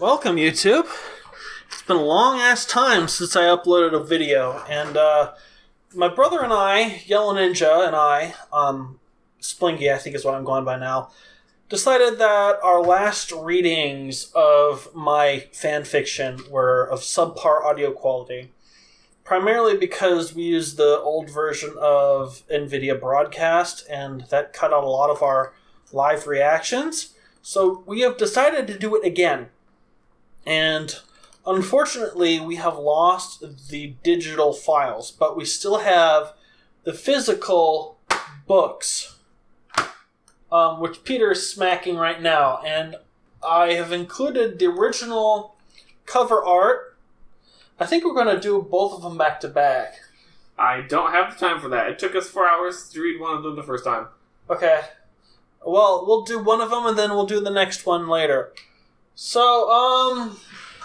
Welcome, YouTube. It's been a long-ass time since I uploaded a video, and my brother and I, Yellow Ninja and I, Splinky I think is what I'm going by now, decided that our last readings of my fanfiction were of subpar audio quality. Primarily because we used the old version of NVIDIA Broadcast, and that cut out a lot of our live reactions. So we have decided to do it again. And unfortunately, we have lost the digital files, but we still have the physical books, which Peter is smacking right now. And I have included the original cover art. I think we're going to do both of them back to back. I don't have the time for that. It took us 4 hours to read one of them the first time. Okay. Well, we'll do one of them and then we'll do the next one later. So,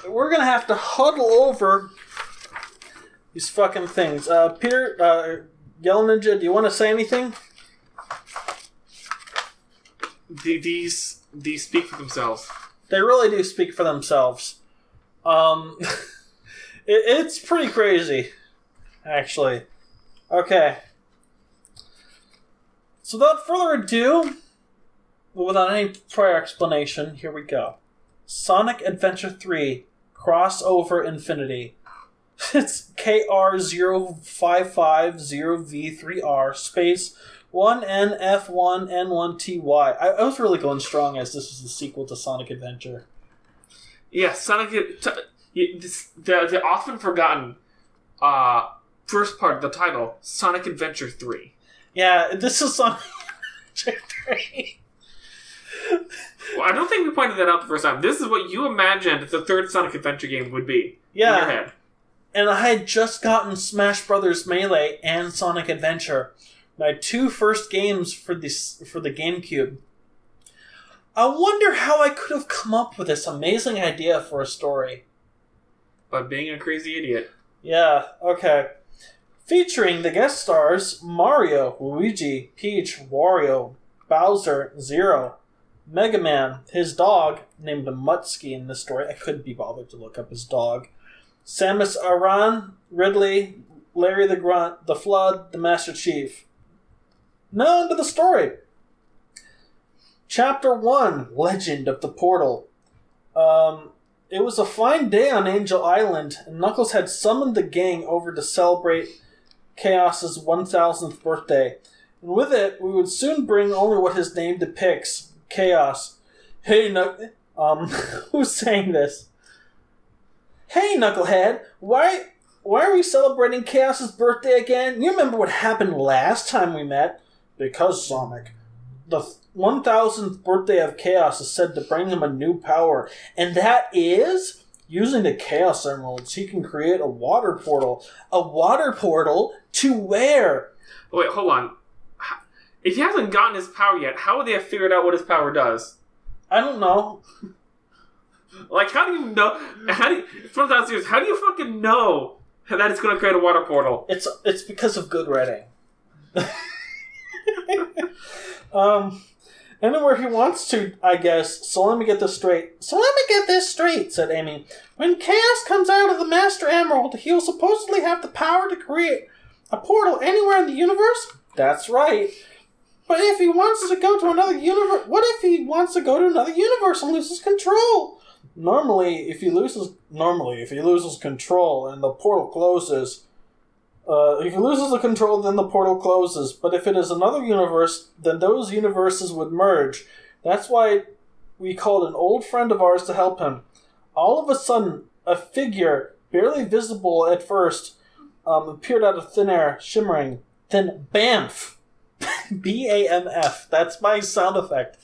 we're going to have to huddle over these fucking things. Peter, Yellow Ninja, do you want to say anything? These speak for themselves. They really do speak for themselves. It's pretty crazy, actually. Okay. So without further ado, without any prior explanation, here we go. Sonic Adventure 3 Crossover Infinity. It's KR0550V3R space 1NF1N1TY. I was really going strong as this was the sequel to Sonic Adventure. Yeah, the often forgotten first part of the title, Sonic Adventure 3. Yeah, this is Sonic Adventure 3. Well, I don't think we pointed that out the first time. This is what you imagined the third Sonic Adventure game would be in your head. And I had just gotten Smash Brothers Melee and Sonic Adventure, my two first games for the GameCube. I wonder how I could have come up with this amazing idea for a story. By being a crazy idiot. Yeah, okay. Featuring the guest stars Mario, Luigi, Peach, Wario, Bowser, Zero, Mega Man, his dog, named Mutsky in this story. I couldn't be bothered to look up his dog. Samus Aran, Ridley, Larry the Grunt, the Flood, the Master Chief. Now onto the story. Chapter 1, Legend of the Portal. It was a fine day on Angel Island, and Knuckles had summoned the gang over to celebrate Chaos's 1000th birthday. And with it, we would soon bring only what his name depicts, Chaos. Hey, who's saying this? Hey, Knucklehead, why are we celebrating Chaos's birthday again? You remember what happened last time we met? Because, Sonic, the 1000th birthday of Chaos is said to bring him a new power, and that is, using the Chaos Emeralds, he can create a water portal. A water portal to where? Wait, hold on. If he hasn't gotten his power yet, how would they have figured out what his power does? I don't know. Like, how do you know? From 1,000 years, how do you fucking know that it's going to create a water portal? It's because of good writing. Anywhere he wants to, I guess. So let me get this straight, said Amy. When Chaos comes out of the Master Emerald, he'll supposedly have the power to create a portal anywhere in the universe? That's right. But if he wants to go to another universe, what if he wants to go to another universe and loses control? Normally, if he loses control and the portal closes, if he loses the control, then the portal closes. But if it is another universe, then those universes would merge. That's why we called an old friend of ours to help him. All of a sudden, a figure, barely visible at first, appeared out of thin air, shimmering. Then, BAMF! BAMF. That's my sound effect.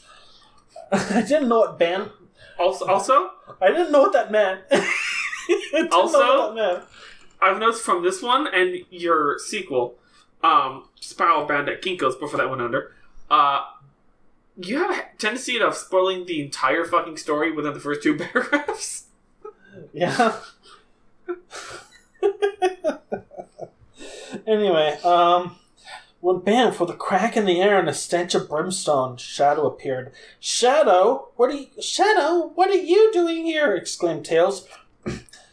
I didn't know what BAMF... Also? I didn't know what that meant. I've noticed from this one and your sequel, Spiral Bandit Kinko's before that went under, you have a tendency of spoiling the entire fucking story within the first two paragraphs. Yeah. Anyway, when bam, for the crack in the air and a stench of brimstone, Shadow appeared. Shadow, what are you doing here? Exclaimed Tails.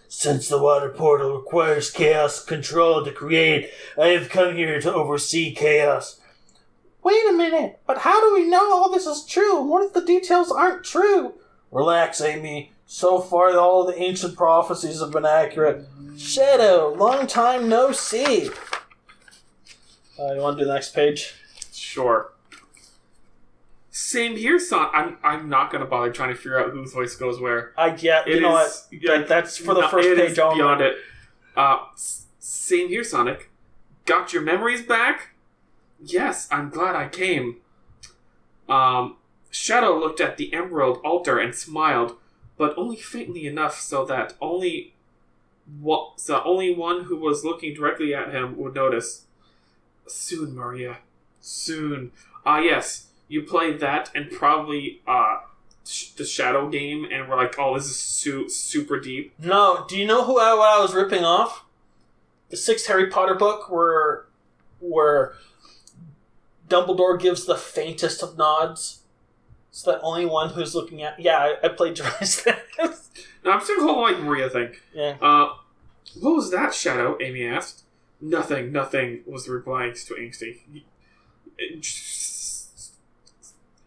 Since the water portal requires chaos control to create, I have come here to oversee chaos. Wait a minute, but how do we know all this is true? What if the details aren't true? Relax, Amy. So far, all the ancient prophecies have been accurate. Shadow, long time no see. You want to do the next page? Sure. Same here, son. I'm not going to bother trying to figure out whose voice goes where. You know what? That's for the first page only. Beyond it. Same here, Sonic. Got your memories back? Yes, I'm glad I came. Shadow looked at the emerald altar and smiled, but only faintly enough so that only one who was looking directly at him would notice. Soon, Maria. Soon. Yes. You played that and probably the Shadow game, and we're like, oh, this is super deep. No, do you know what I was ripping off? The 6th Harry Potter book where Dumbledore gives the faintest of nods. So that only one who's looking at... Yeah, I plagiarized that. Now, I'm still whole like Maria thing. Yeah. What was that, Shadow? Amy asked. Nothing, was the reply to Angsty.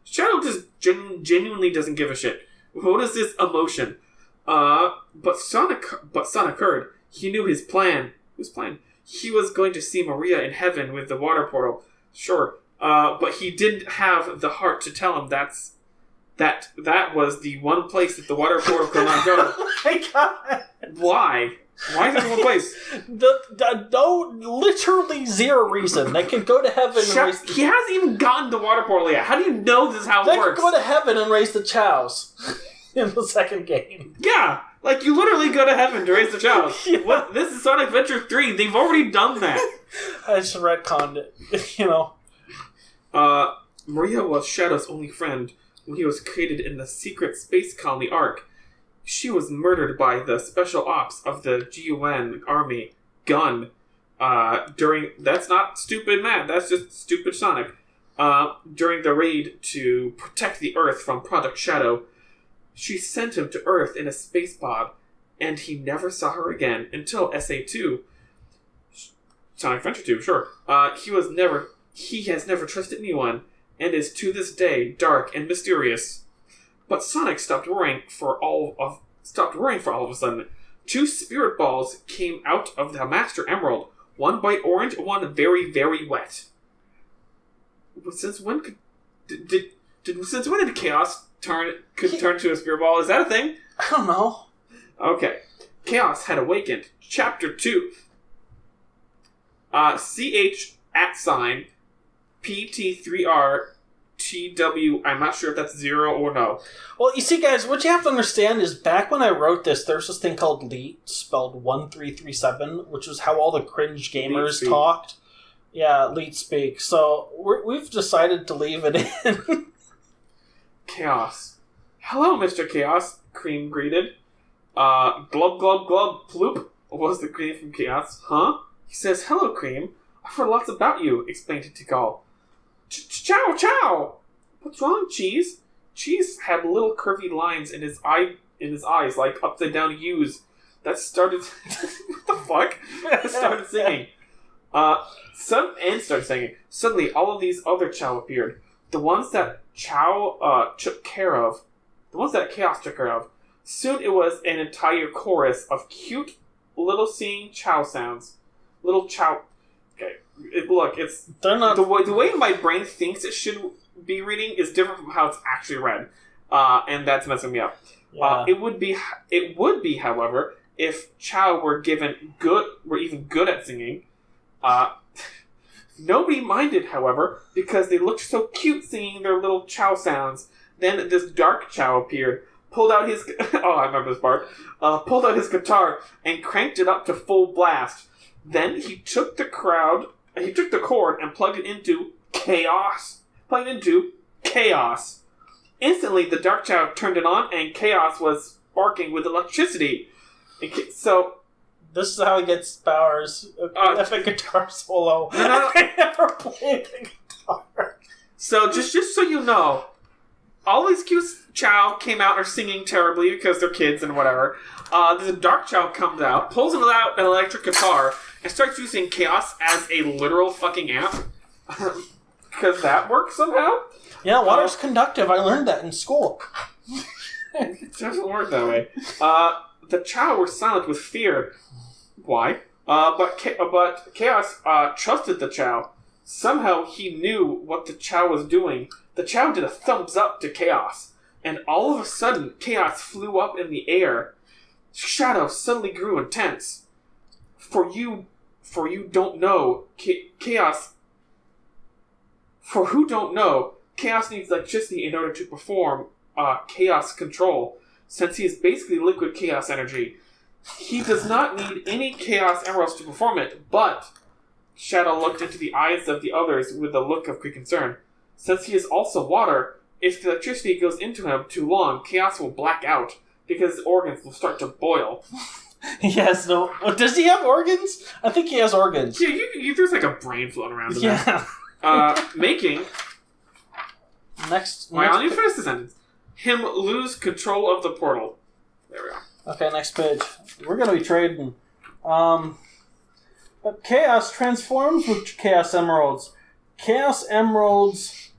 Shadow just genuinely doesn't give a shit. What is this emotion? But Sonic heard. He knew his plan. Whose plan? He was going to see Maria in heaven with the water portal. Sure. But he didn't have the heart to tell him that was the one place that the water portal could not go. Oh my god! Why? Why is it the one place? Literally zero reason. They can go to heaven and raise... He hasn't even gotten the water portal yet. How do you know this is how it works? They can go to heaven and raise the chows in the second game. Yeah, like you literally go to heaven to raise the chows. Yeah. What? This is Sonic Adventure 3. They've already done that. I just retconned it, you know. Maria was Shadow's only friend when he was created in the secret space colony Ark. She was murdered by the special ops of the GUN army, GUN, during... That's not stupid Matt, that's just stupid Sonic. During the raid to protect the Earth from Project Shadow. She sent him to Earth in a space pod, and he never saw her again until SA2. Sonic Adventure 2, sure. He has never trusted anyone, and is to this day dark and mysterious. But Sonic stopped worrying for all of a sudden. 2 spirit balls came out of the Master Emerald. One bright orange, one very, very wet. Since when did Chaos turn to a spirit ball? Is that a thing? I don't know. Okay. Chaos had awakened. Chapter 2. CH @ PT3R TW, I'm not sure if that's 0 or no. Well, you see, guys, what you have to understand is back when I wrote this, there's this thing called LEET, spelled 1337, which was how all the cringe gamers talked. Yeah, LEET speak. So we've decided to leave it in. Chaos. Hello, Mr. Chaos, Cream greeted. Glub, glub, glub, ploop, was the greeting from Chaos. Huh? He says, hello, Cream. I've heard lots about you, explained to Tikal. Chow, chow! What's wrong, Cheese? Cheese had little curvy lines in his eyes, like upside down U's. That started... what the fuck? Started singing. Started singing. Suddenly, all of these other Chow appeared. The ones that Chow took care of. The ones that Chaos took care of. Soon it was an entire chorus of cute little singing Chow sounds. Little Chow... Okay. They're not... The way my brain thinks it should be reading is different from how it's actually read. And that's messing me up. Yeah. It would be, however, if Chow were even good at singing. Nobody minded, however, because they looked so cute singing their little Chow sounds. Then this dark Chow appeared, pulled out his... oh, I remember this part. Pulled out his guitar and cranked it up to full blast. Then he took the cord and plugged it into Chaos. Instantly, the Dark Chow turned it on, and Chaos was sparking with electricity. So, This is how he gets powers. Epic guitar solo. I never played the guitar. So, just so you know, all these cute Chow came out are singing terribly because they're kids and whatever. There's a Dark Chow comes out, pulls out an electric guitar, and starts using Chaos as a literal fucking amp. Because that works somehow? Yeah, water's conductive. I learned that in school. It doesn't work that way. The Chow were silent with fear. Why? But Chaos trusted the Chow. Somehow he knew what the Chow was doing. The Chow did a thumbs up to Chaos. And all of a sudden, Chaos flew up in the air. Shadow suddenly grew intense. For you don't know, Chaos... For who don't know, Chaos needs electricity in order to perform Chaos control, since he is basically liquid Chaos energy. He does not need any Chaos emeralds to perform it, but... Shadow looked into the eyes of the others with a look of great concern. Since he is also water, if the electricity goes into him too long, Chaos will black out, because his organs will start to boil. He has no... Does he have organs? I think he has organs. Yeah, there's like a brain floating around in there. Making... I'll need to finish the sentence. Him lose control of the portal. There we go. Okay, next page. We're going to be trading. But Chaos transforms with Chaos Emeralds. Chaos Emeralds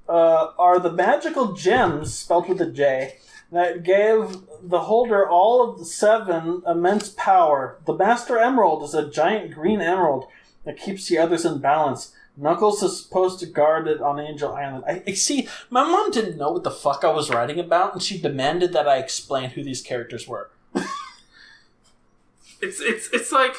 are the magical gems, spelled with a J, that gave the holder all of the 7 immense power. The Master Emerald is a giant green emerald that keeps the others in balance. Knuckles is supposed to guard it on Angel Island. I see, my mom didn't know what the fuck I was writing about, and she demanded that I explain who these characters were. It's like...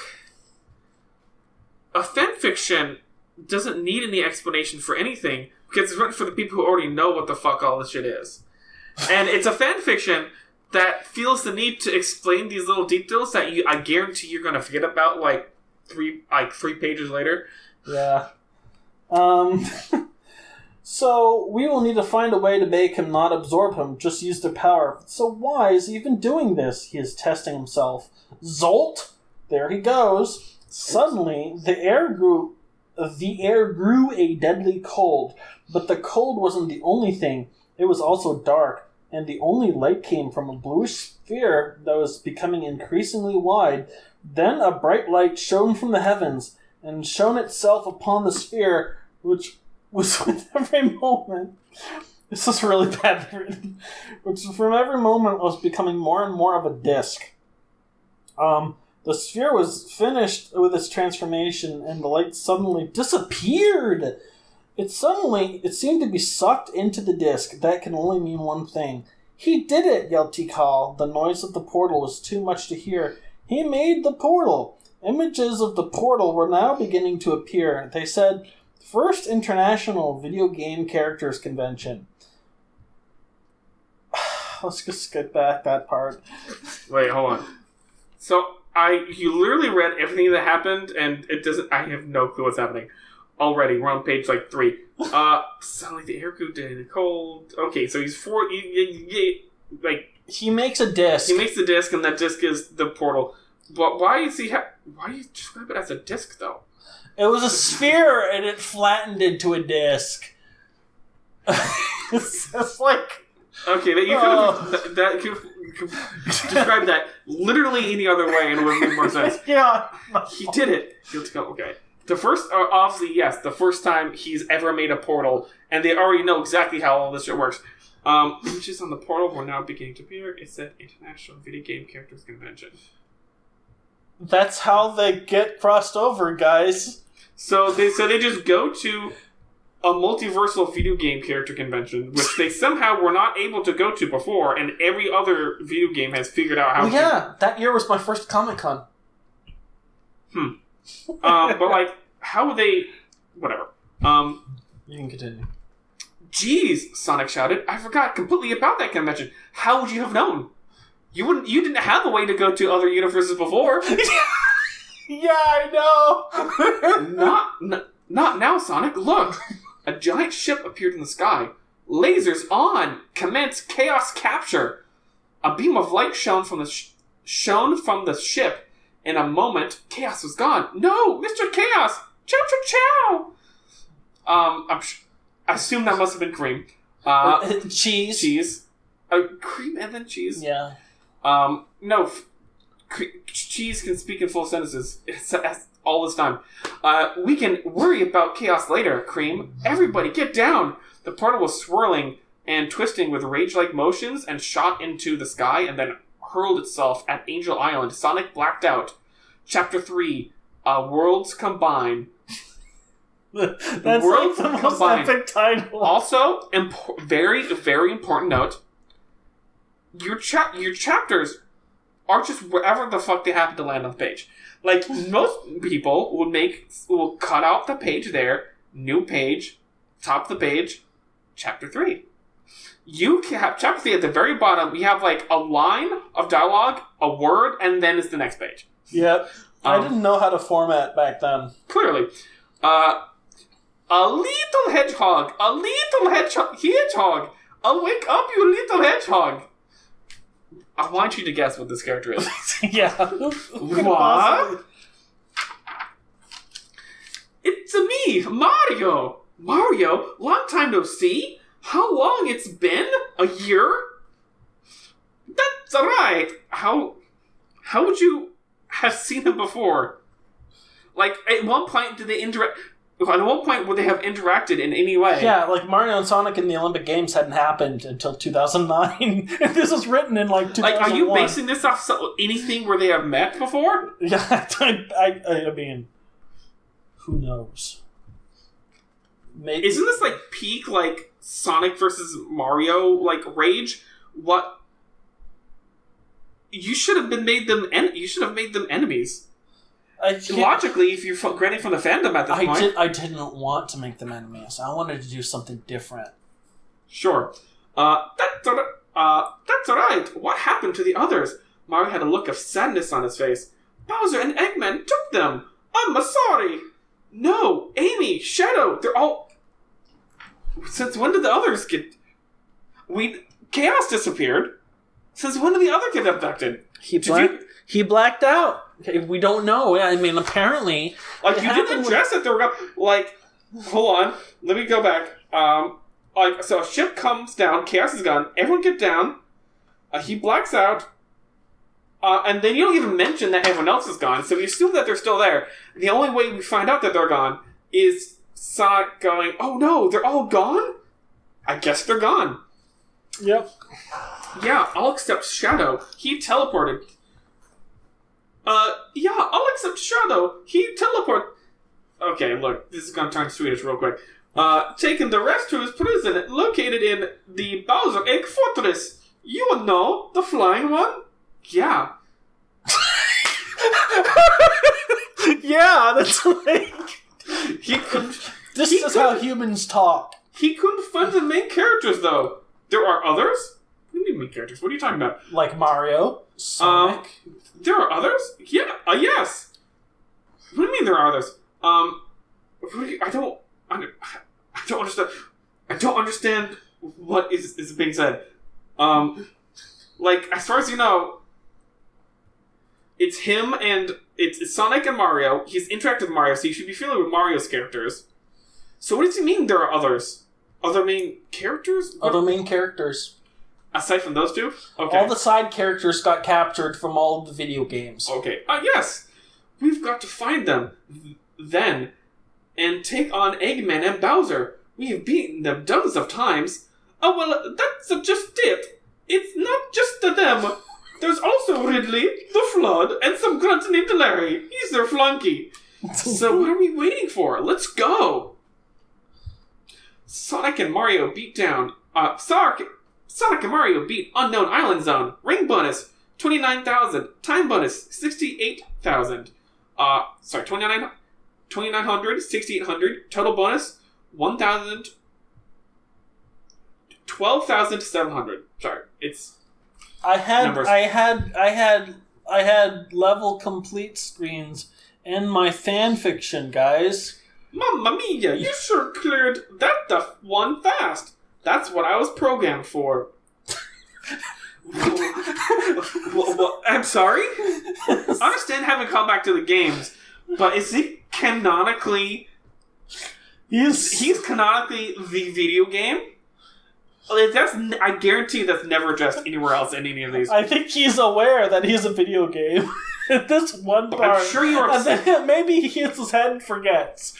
A fanfiction doesn't need any explanation for anything, because it's written for the people who already know what the fuck all this shit is. And it's a fanfiction that feels the need to explain these little details that I guarantee you're going to forget about three pages later. Yeah. So, we will need to find a way to make him not absorb him, just use their power. So why is he even doing this? He is testing himself. Zolt! There he goes. Suddenly, the air grew a deadly cold, but the cold wasn't the only thing. It was also dark, and the only light came from a bluish sphere that was becoming increasingly wide. Then a bright light shone from the heavens, and shone itself upon the sphere, which was with every moment... This is really bad written. Which from every moment was becoming more and more of a disc. The sphere was finished with its transformation, and the light suddenly disappeared. It seemed to be sucked into the disc. That can only mean one thing. He did it, yelled Tikal. The noise of the portal was too much to hear. He made the portal. Images of the portal were now beginning to appear. They said, First International Video Game Characters Convention. Let's just skip back that part. Wait, hold on. So... You literally read everything that happened, and it doesn't... I have no clue what's happening. Already, we're on page, 3. Suddenly the air grew dead and cold. Okay, so he's he makes a disc. He makes the disc, and that disc is the portal. But why do you describe it as a disc, though? It was a sphere, and it flattened into a disc. It's like... Okay, you could describe that literally any other way and it would make more sense. Yeah. He did it. Okay. The first, obviously, yes, the first time he's ever made a portal, and they already know exactly how all this shit works. Images on the portal were now beginning to appear. It said International Video Game Characters Convention. That's how they get crossed over, guys. So they just go to a multiversal video game character convention, which they somehow were not able to go to before, and every other video game has figured out how to... that year was my first Comic-Con. But, how would they... Whatever. You can continue. Jeez, Sonic shouted. I forgot completely about that convention. How would you have known? You didn't have a way to go to other universes before. Yeah, I know! Not now, Sonic. Look! A giant ship appeared in the sky. Lasers on! Commence chaos capture! A beam of light shone from the ship, In a moment, Chaos was gone. No, Mr. Chaos! Chow chow chow! I assume that must have been cream. Cheese. Cheese. Cream and then cheese? Yeah. No. Cheese can speak in full sentences. It's all this time. We can worry about Chaos later, Cream. Everybody, get down! The portal was swirling and twisting with rage-like motions and shot into the sky and then hurled itself at Angel Island. Sonic blacked out. Chapter 3. Worlds Combine. That's like the most epic title. Also, very, very important note. Your chapters are just wherever the fuck they happen to land on the page. Like, most people will cut out the page there, new page, top of the page, chapter 3. You can have chapter 3 at the very bottom. You have like a line of dialogue, a word, and then it's the next page. Yep. I didn't know how to format back then. Clearly. A little hedgehog. Hedgehog. I'll wake up, you little hedgehog. I want you to guess what this character is. Yeah. What? It's me, Mario. Mario, long time no see. How long it's been? A year? That's right. How would you have seen him before? Like, at one point, did they interact? At one point, would they have interacted in any way? Yeah, like Mario and Sonic in the Olympic Games hadn't happened until 2009. This was written in like 2001. Like, are you basing this off anything where they have met before? Yeah, I mean, who knows? Maybe. Isn't this like peak like Sonic versus Mario like rage? What? You should have made them enemies. Logically, if you're granting from the fandom at this point. I didn't want to make them enemies. I wanted to do something different. Sure. That's alright. What happened to the others? Mario had a look of sadness on his face. Bowser and Eggman took them. I'm sorry. No, Amy, Shadow, they're all... Since when did the others get... Chaos disappeared. Since when did the other get abducted? He blacked out. We don't know. I mean, apparently... Like, you didn't address it. They were like, hold on. Let me go back. So a ship comes down. Chaos is gone. Everyone get down. He blacks out. And then you don't even mention that everyone else is gone. So we assume that they're still there. The only way we find out that they're gone is Sonic going, oh no, they're all gone? I guess they're gone. Yep. Yeah, I'll accept Shadow. He teleported. Yeah, I'll accept Shadow. He teleported. Okay, look, this is gonna turn Swedish real quick. Taking the rest to his prison located in the Bowser Egg Fortress. You know, the flying one? Yeah. Yeah, that's like... He couldn't... This is how humans talk. He couldn't find the main characters, though. There are others? What do you mean main characters? What are you talking about? Like Mario, Sonic. There are others? Yeah, yes. What do you mean there are others? I don't understand. I don't understand what is being said. Like, as far as you know, it's him and it's Sonic and Mario. He's interacted with Mario, so you should be familiar with Mario's characters. So what does he mean there are others? Other main characters? Other main characters. Aside from those two? Okay. All the side characters got captured from all of the video games. Okay. Yes! We've got to find them then and take on Eggman and Bowser. We have beaten them dozens of times. Oh, well, that's just it. It's not just them. There's also Ridley, the Flood, and some grunt named Larry. He's their flunky. So what are we waiting for? Let's go! Sonic and Mario beat down... Sonic and Mario beat Unknown Island Zone. Ring bonus, 29,000. Time bonus, 68,000. 2,900, 6,800. Total bonus, 1,000... 12,700. Sorry, it's... I had numbers. I had level complete screens in my fanfiction, guys. Mamma mia, you sure cleared that one fast. That's what I was programmed for. I'm sorry? I understand having come back to the games, but is he canonically... He's canonically the video game? Like, I guarantee that's never addressed anywhere else in any of these. I think he's aware that he's a video game. This one part. I'm sure you're upset. And then maybe he hits his head and forgets.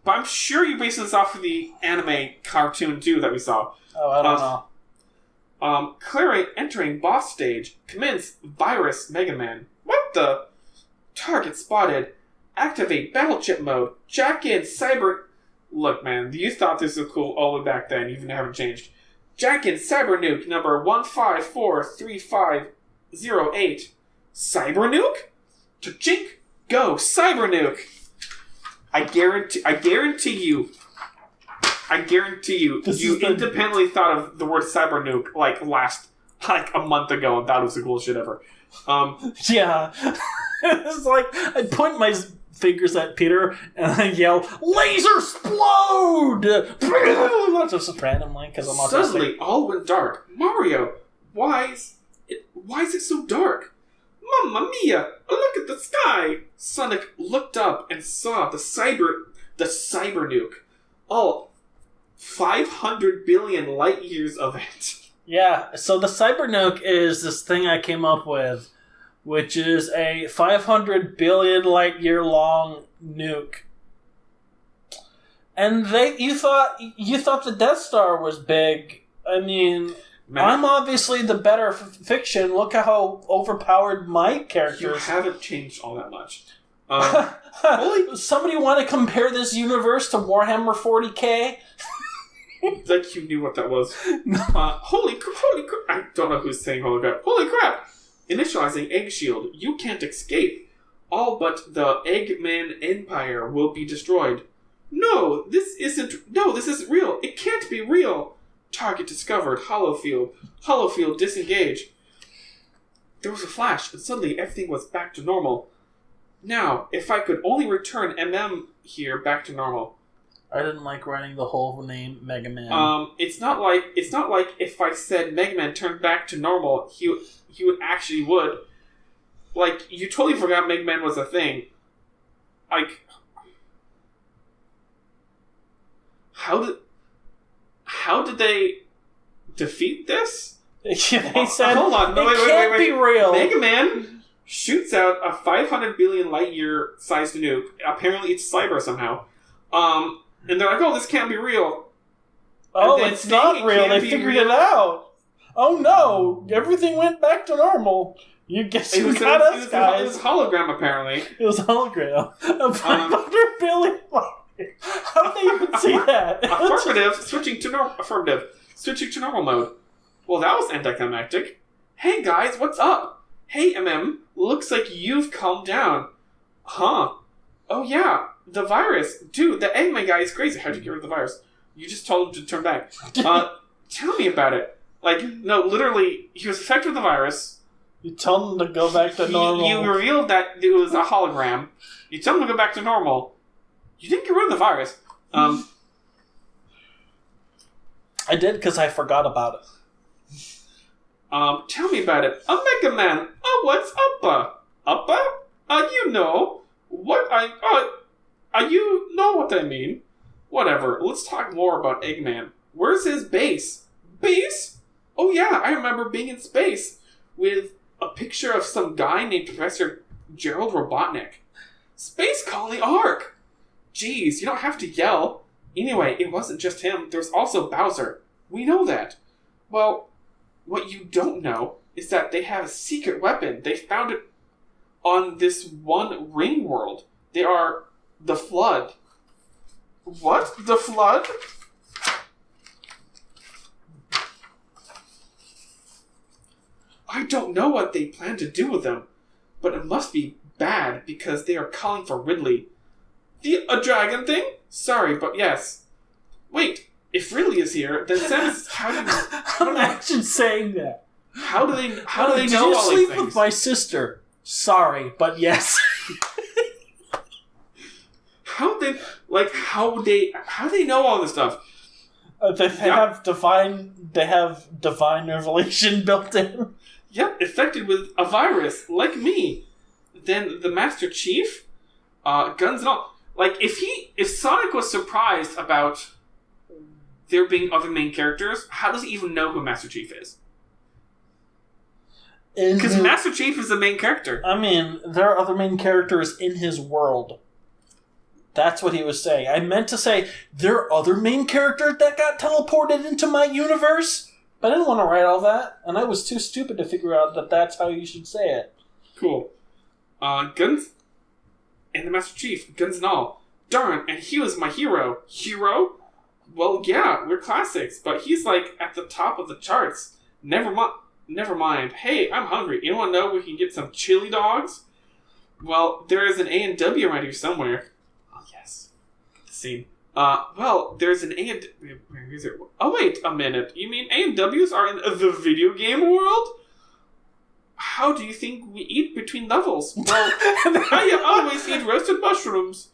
But I'm sure you based this off of the anime cartoon, too, that we saw. Oh, I don't know. Clary entering boss stage. Commence virus Mega Man. What the? Target spotted. Activate battle chip mode. Jack in cyber... Look, man, you thought this was cool all the way back then. You even haven't changed. Jack in Cyber Nuke number 1543508. Cyber Nuke? Chink, go Cyber Nuke. I guarantee you, you independently thought of the word Cyber Nuke like a month ago and thought it was the coolest shit ever. Yeah. It's like, I point my fingers at Peter and I yell, "Laser explode!" Just randomly, because I'm autistic. Suddenly, all went dark. Mario, why is it so dark? Mamma mia! Look at the sky! Sonic looked up and saw the cyber nuke. All 500 billion light years of it. Yeah, so the cyber nuke is this thing I came up with, which is a 500 billion light year long nuke. And you thought the Death Star was big. I mean, man, I'm obviously the better fiction. Look at how overpowered my characters. You haven't changed all that much. Somebody want to compare this universe to Warhammer 40k? Like you knew what that was. Holy crap! I don't know who's saying holy crap. Holy crap! Initializing egg shield. You can't escape. All but the Eggman Empire will be destroyed. No, this isn't real. It can't be real. Target discovered. Holofield. Holofield disengage. There was a flash, and suddenly everything was back to normal. Now, if I could only return here back to normal. I didn't like writing the whole name Mega Man. It's not like if I said Mega Man turned back to normal, he would. Like, you totally forgot Mega Man was a thing. Like, how did they defeat this? They said, hold on, no, it can't be real. Mega Man shoots out a 500 billion light year sized nuke. Apparently, it's cyber somehow. And they're like, "Oh, this can't be real." Oh, it's not real. They figured it out. Oh no, everything went back to normal. You guess who got us, guys? It was a hologram, apparently. It was a hologram. 500 billion. How did they even see that? Affirmative. Switching to normal mode. Well, that was anticlimactic. Hey guys, what's up? Hey looks like you've calmed down. Huh? Oh yeah. The virus. Dude, the Eggman guy is crazy. How'd you get rid of the virus? You just told him to turn back. Tell me about it. Like, no, literally, he was affected with the virus. You told him to go back to normal. You revealed that it was a hologram. You told him to go back to normal. You didn't get rid of the virus. I did because I forgot about it. Tell me about it. Mega Man. What's uppa? Uppa? You know. You know what I mean. Whatever. Let's talk more about Eggman. Where's his base? Base? Oh yeah, I remember being in space with a picture of some guy named Professor Gerald Robotnik. Space Colony Ark! Jeez, you don't have to yell. Anyway, it wasn't just him. There's also Bowser. We know that. Well, what you don't know is that they have a secret weapon. They found it on this one ring world. They are the Flood. What? The Flood? I don't know what they plan to do with them, but it must be bad because they are calling for Ridley. A dragon thing? Sorry, but yes. Wait, if Ridley is here, then Sam's... I'm actually saying that. How do they know all these things? Did you sleep with my sister? Sorry, but yes. How do they know all this stuff? They have divine revelation built in. Yep, infected with a virus, like me. Then the Master Chief, guns and all. Like, if Sonic was surprised about there being other main characters, how does he even know who Master Chief is? Because Master Chief is the main character. I mean, there are other main characters in his world. That's what he was saying. I meant to say, there are other main characters that got teleported into my universe, but I didn't want to write all that, and I was too stupid to figure out that that's how you should say it. Cool. Guns and the Master Chief, guns and all. Darn, and he was my hero. Hero? Well, yeah, we're classics, but he's like at the top of the charts. Never mind. Hey, I'm hungry. Anyone know we can get some chili dogs? Well, there is an A&W around here somewhere. Oh, yes. Scene. Well, there's an A&W... Where is it? Oh, wait a minute. You mean A&Ws are in the video game world? How do you think we eat between levels? Well, I always eat roasted mushrooms.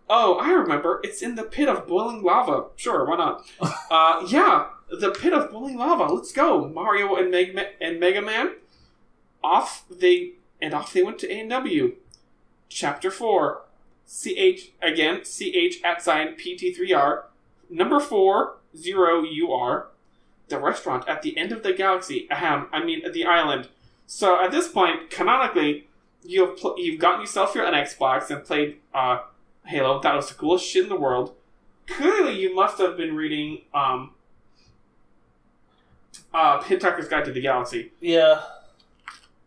Oh, I remember. It's in the pit of boiling lava. Sure, why not? Yeah, the pit of boiling lava. Let's go. Mario and Mega Man. Off they went to A&W. Chapter 4. CH at sign PT3R. Number 40UR. The restaurant at the end of the galaxy. The island. So at this point, canonically, you've gotten yourself your Xbox and played Halo. That was the coolest shit in the world. Clearly, you must have been reading Hitchhiker's Guide to the Galaxy. Yeah.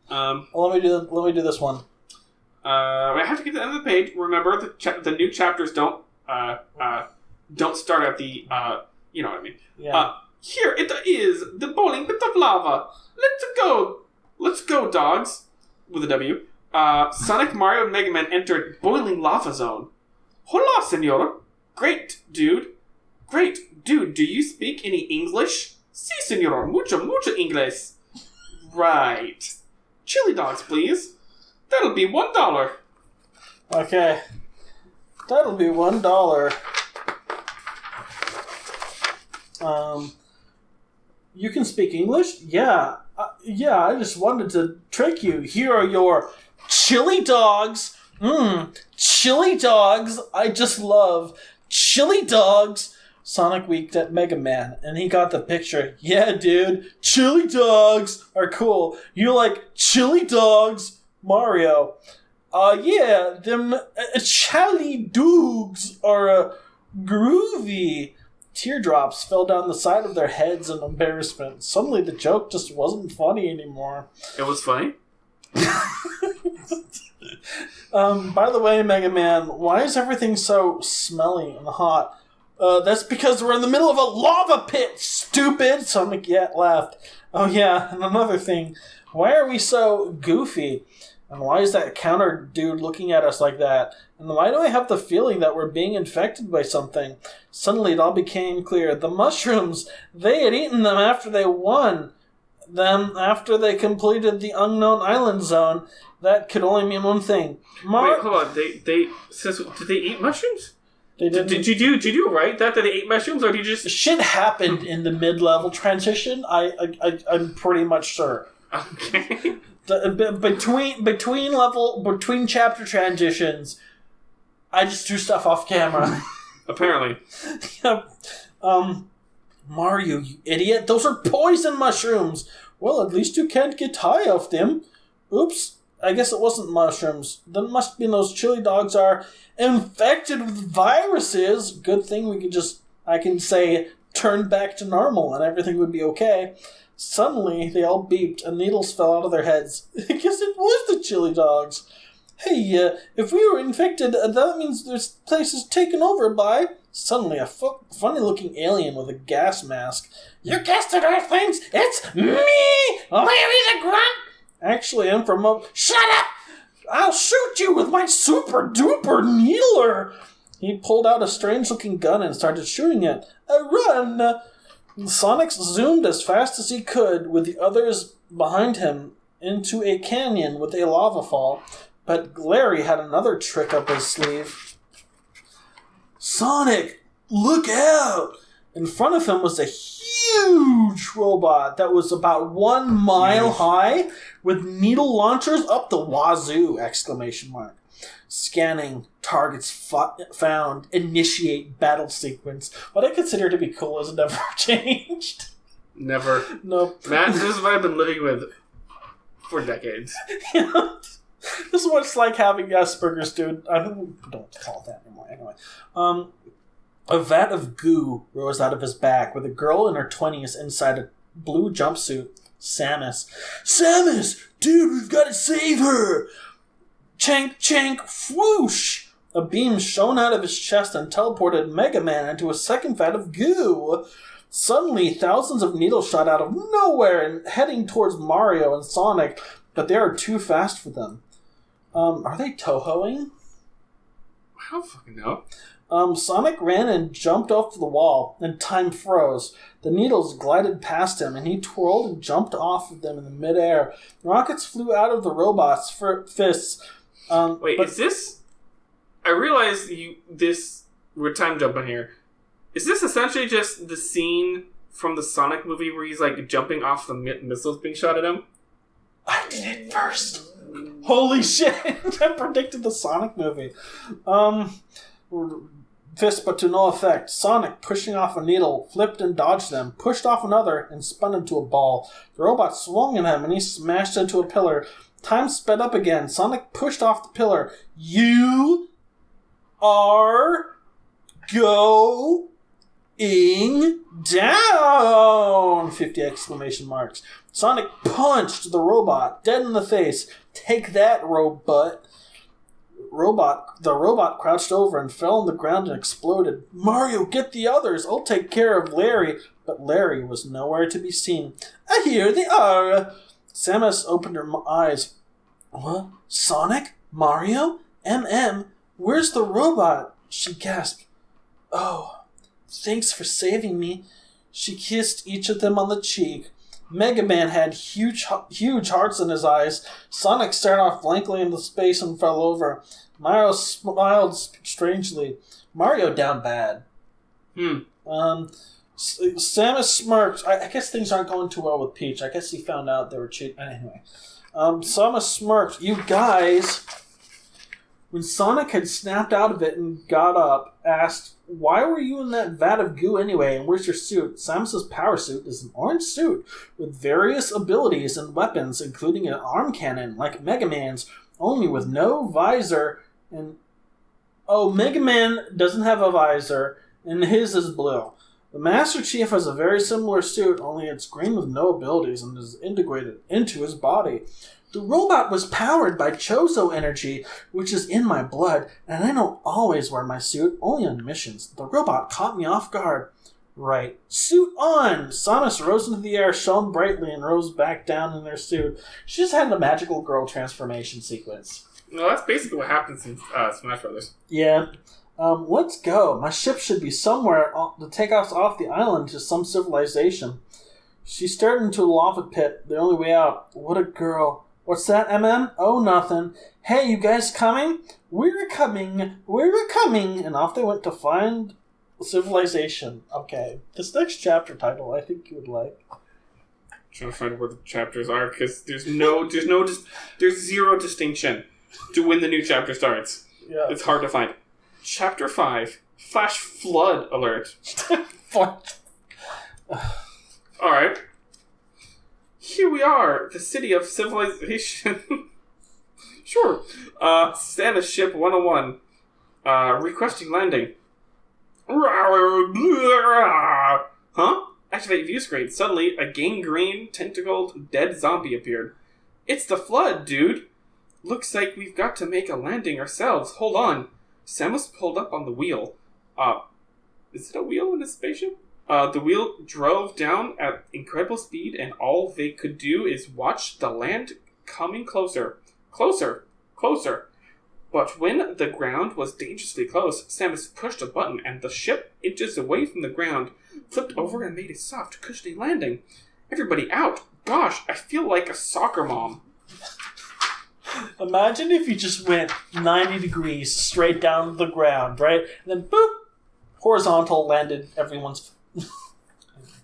Let me do this one. I have to get to the end of the page. Remember, the new chapters don't start at the you know what I mean. Yeah. Here it is, the boiling pit of lava. Let's go, dogs. With a W. Sonic, Mario, and Mega Man entered boiling lava zone. Hola, senor. Great, dude. Do you speak any English? Si, senor. Mucho English. Right. Chili dogs, please. That'll be $1. Okay. That'll be $1. You can speak English? Yeah. I just wanted to trick you. Here are your chili dogs. Chili dogs. I just love chili dogs. Sonic winked at Mega Man, and he got the picture. Yeah, dude. Chili dogs are cool. You like chili dogs, Mario? Yeah, them chili dogs are groovy. Teardrops fell down the side of their heads in embarrassment. Suddenly the joke just wasn't funny anymore. It was funny? By the way, Mega Man, why is everything so smelly and hot? That's because we're in the middle of a lava pit, stupid! Sonic laughed. Oh yeah, and another thing. Why are we so goofy? And why is that counter dude looking at us like that? And why do I have the feeling that we're being infected by something? Suddenly it all became clear. The mushrooms, they had eaten them after they won. Them after they completed the unknown island zone. That could only mean one thing. Wait, hold on. Did they eat mushrooms? They didn't. Did you write that they ate mushrooms, or did you just... Shit happened in the mid-level transition. I'm pretty much sure. Okay. Between chapter transitions, I just do stuff off camera. Apparently. Yep. Mario, you idiot! Those are poison mushrooms. Well, at least you can't get high off them. Oops. I guess it wasn't mushrooms. Then must be those chili dogs are infected with viruses. Good thing I can say, turn back to normal and everything would be okay. Suddenly, they all beeped and needles fell out of their heads. I guess it was the chili dogs. Hey, if we were infected, that means this place is taken over by... Suddenly, a funny-looking alien with a gas mask. You guessed it, Earthlings! It's me! Larry the Grunt! Actually, I'm from a... Shut up! I'll shoot you with my super-duper needler! He pulled out a strange-looking gun and started shooting it. Run! Sonic zoomed as fast as he could, with the others behind him, into a canyon with a lava fall. But Larry had another trick up his sleeve. Sonic, look out! In front of him was a huge robot that was about 1 mile high with needle launchers up the wazoo! Exclamation mark. Scanning, targets found, initiate battle sequence. What I consider to be cool has never changed. Never. Nope. Matt, this is what I've been living with for decades. This is what it's like having Asperger's, dude. I don't call it that anymore. Anyway. A vat of goo rose out of his back with a girl in her 20s inside a blue jumpsuit. Samus. Samus! Dude, we've got to save her! Chank, chank, whoosh! A beam shone out of his chest and teleported Mega Man into a second vat of goo. Suddenly, thousands of needles shot out of nowhere and heading towards Mario and Sonic, but they are too fast for them. Are they Tohoing? I don't fucking know. Sonic ran and jumped off the wall, and time froze. The needles glided past him, and he twirled and jumped off of them in the midair. Rockets flew out of the robot's fists. Is this... I realize we're time jumping here. Is this essentially just the scene from the Sonic movie where he's, like, jumping off the missiles being shot at him? I did it first! Holy shit! I predicted the Sonic movie. Fist, but to no effect. Sonic, pushing off a needle, flipped and dodged them, pushed off another, and spun into a ball. The robot swung at him, and he smashed into a pillar. Time sped up again. Sonic pushed off the pillar. You are going down! 50 exclamation marks. Sonic punched the robot dead in the face. Take that, robot. The robot crouched over and fell on the ground and exploded. Mario, get the others! I'll take care of Larry. But Larry was nowhere to be seen. Here they are! Samus opened her eyes. What? Sonic? Mario? MM? Where's the robot? She gasped. Oh, thanks for saving me. She kissed each of them on the cheek. Mega Man had huge hearts in his eyes. Sonic stared off blankly into space and fell over. Mario smiled strangely. Mario down bad. Samus smirked. I guess things aren't going too well with Peach. I guess he found out they were cheating. Anyway. Samus smirked. You guys... When Sonic had snapped out of it and got up, asked, why were you in that vat of goo anyway, and where's your suit? Samus's power suit is an orange suit with various abilities and weapons, including an arm cannon, like Mega Man's, only with no visor. And Mega Man doesn't have a visor, and his is blue. The Master Chief has a very similar suit, only it's green with no abilities and is integrated into his body. The robot was powered by Chozo energy, which is in my blood, and I don't always wear my suit, only on missions. The robot caught me off guard. Right. Suit on! Samus rose into the air, shone brightly, and rose back down in their suit. She just had a magical girl transformation sequence. Well, that's basically what happens in Smash Brothers. Yeah. Let's go. My ship should be somewhere to take us off the island to some civilization. She stared into a lava pit, the only way out. What a girl. What's that, MM? Oh, nothing. Hey, you guys coming? We're coming. And off they went to find civilization. Okay. This next chapter title, I think you would like. I'm trying to find where the chapters are, because there's zero distinction to when the new chapter starts. Yeah. It's hard to find. Chapter 5, Flash Flood Alert. Alright. Here we are, the city of civilization. Sure. Samus Ship 101. Requesting landing. Huh? Activate view screen. Suddenly, a gangrene, tentacled, dead zombie appeared. It's the Flood, dude. Looks like we've got to make a landing ourselves. Hold on. Samus pulled up on the wheel. Is it a wheel in a spaceship? The wheel drove down at incredible speed, and all they could do is watch the land coming closer. Closer. Closer. But when the ground was dangerously close, Samus pushed a button, and the ship, inches away from the ground, flipped over and made a soft, cushiony landing. Everybody out. Gosh, I feel like a soccer mom. Imagine if you just went 90 degrees straight down to the ground, right? And then, boop, horizontal landed everyone's...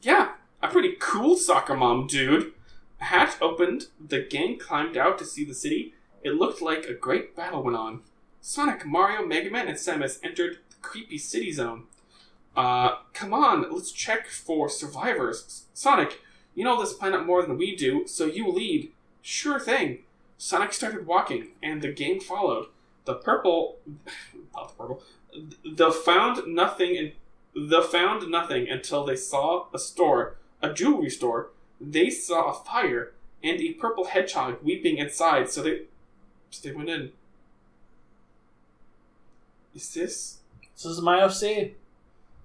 Yeah. A pretty cool soccer mom, dude. A hatch opened. The gang climbed out to see the city. It looked like a great battle went on. Sonic, Mario, Mega Man, and Samus entered the creepy city zone. Come on, let's check for survivors. Sonic, you know this planet more than we do, so you lead. Sure thing. Sonic started walking, and the gang followed. The found nothing until they saw a store, a jewelry store. They saw a fire and a purple hedgehog weeping inside, so they went in. Is this? This is my OC.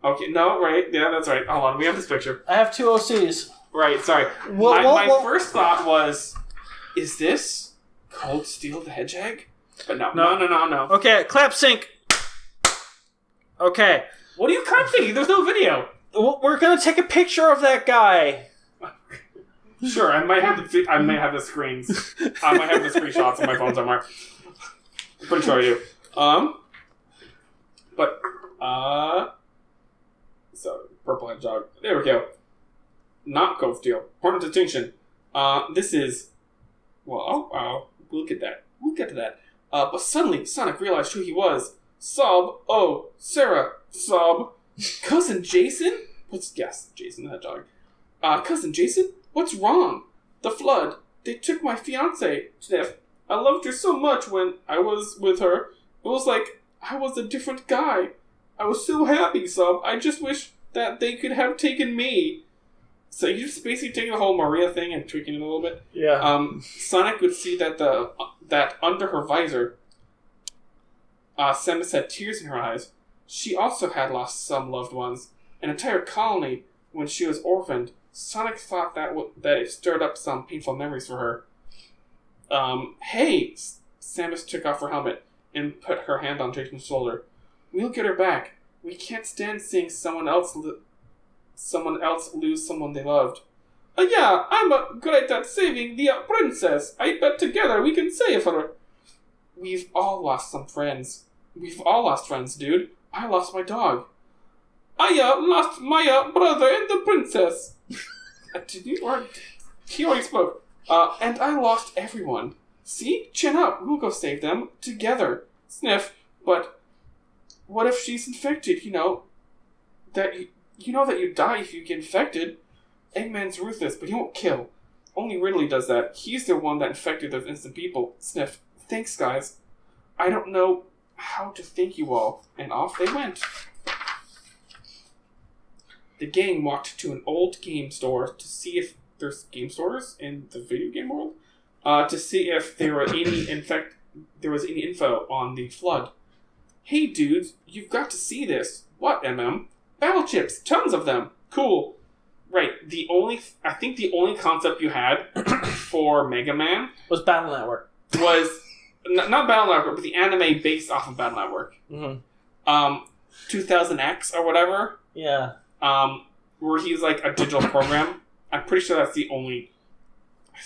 Okay, no, right. Yeah, that's right. Hold on, we have this picture. I have 2 OCs. Right, sorry. My first thought was, is this Cold Steel the Hedgehog? But no. Okay, clap sync. Okay. What are you clap syncing? There's no video. We're gonna take a picture of that guy. Sure, I might have the screens. I might have the screenshots on my phone somewhere. I'm pretty sure I do. So purple hedgehog. There we go. Not Cold Steel. Important distinction. This is. Well, we'll get that. We'll get to that. But suddenly, Sonic realized who he was. Sob. Oh, Sarah. Sob. Cousin Jason? Jason the Hedgehog. Cousin Jason? What's wrong? The flood. They took my fiancée, Sniff. I loved her so much when I was with her. It was like I was a different guy. I was so happy, Sob. I just wish that they could have taken me. So you're just basically taking the whole Maria thing and tweaking it a little bit. Yeah. Sonic would see that that under her visor, Samus had tears in her eyes. She also had lost some loved ones, an entire colony when she was orphaned. Sonic thought that it stirred up some painful memories for her. Hey! Samus took off her helmet and put her hand on Jason's shoulder. We'll get her back. We can't stand seeing someone else lose someone they loved. Yeah, I'm great at saving the princess. I bet together we can save her. We've all lost some friends. We've all lost friends, dude. I lost my dog. I lost my brother and the princess. He already spoke. And I lost everyone. See? Chin up. We'll go save them. Together. Sniff. But what if she's infected? You know that you die if you get infected. Eggman's ruthless, but he won't kill. Only Ridley does that. He's the one that infected those innocent people. Sniff. Thanks, guys. I don't know how to thank you all. And off they went. The gang walked to an old game store to see if there's game stores in the video game world. To see if there was any info on the flood. Hey, dudes, you've got to see this. What, MM? Battle chips, tons of them. Cool. Right. I think the only concept you had for Mega Man was Battle Network. Was not Battle Network, but the anime based off of Battle Network. Mm-hmm. 2000X or whatever. Yeah. Where he's like a digital program. I'm pretty sure that's the only.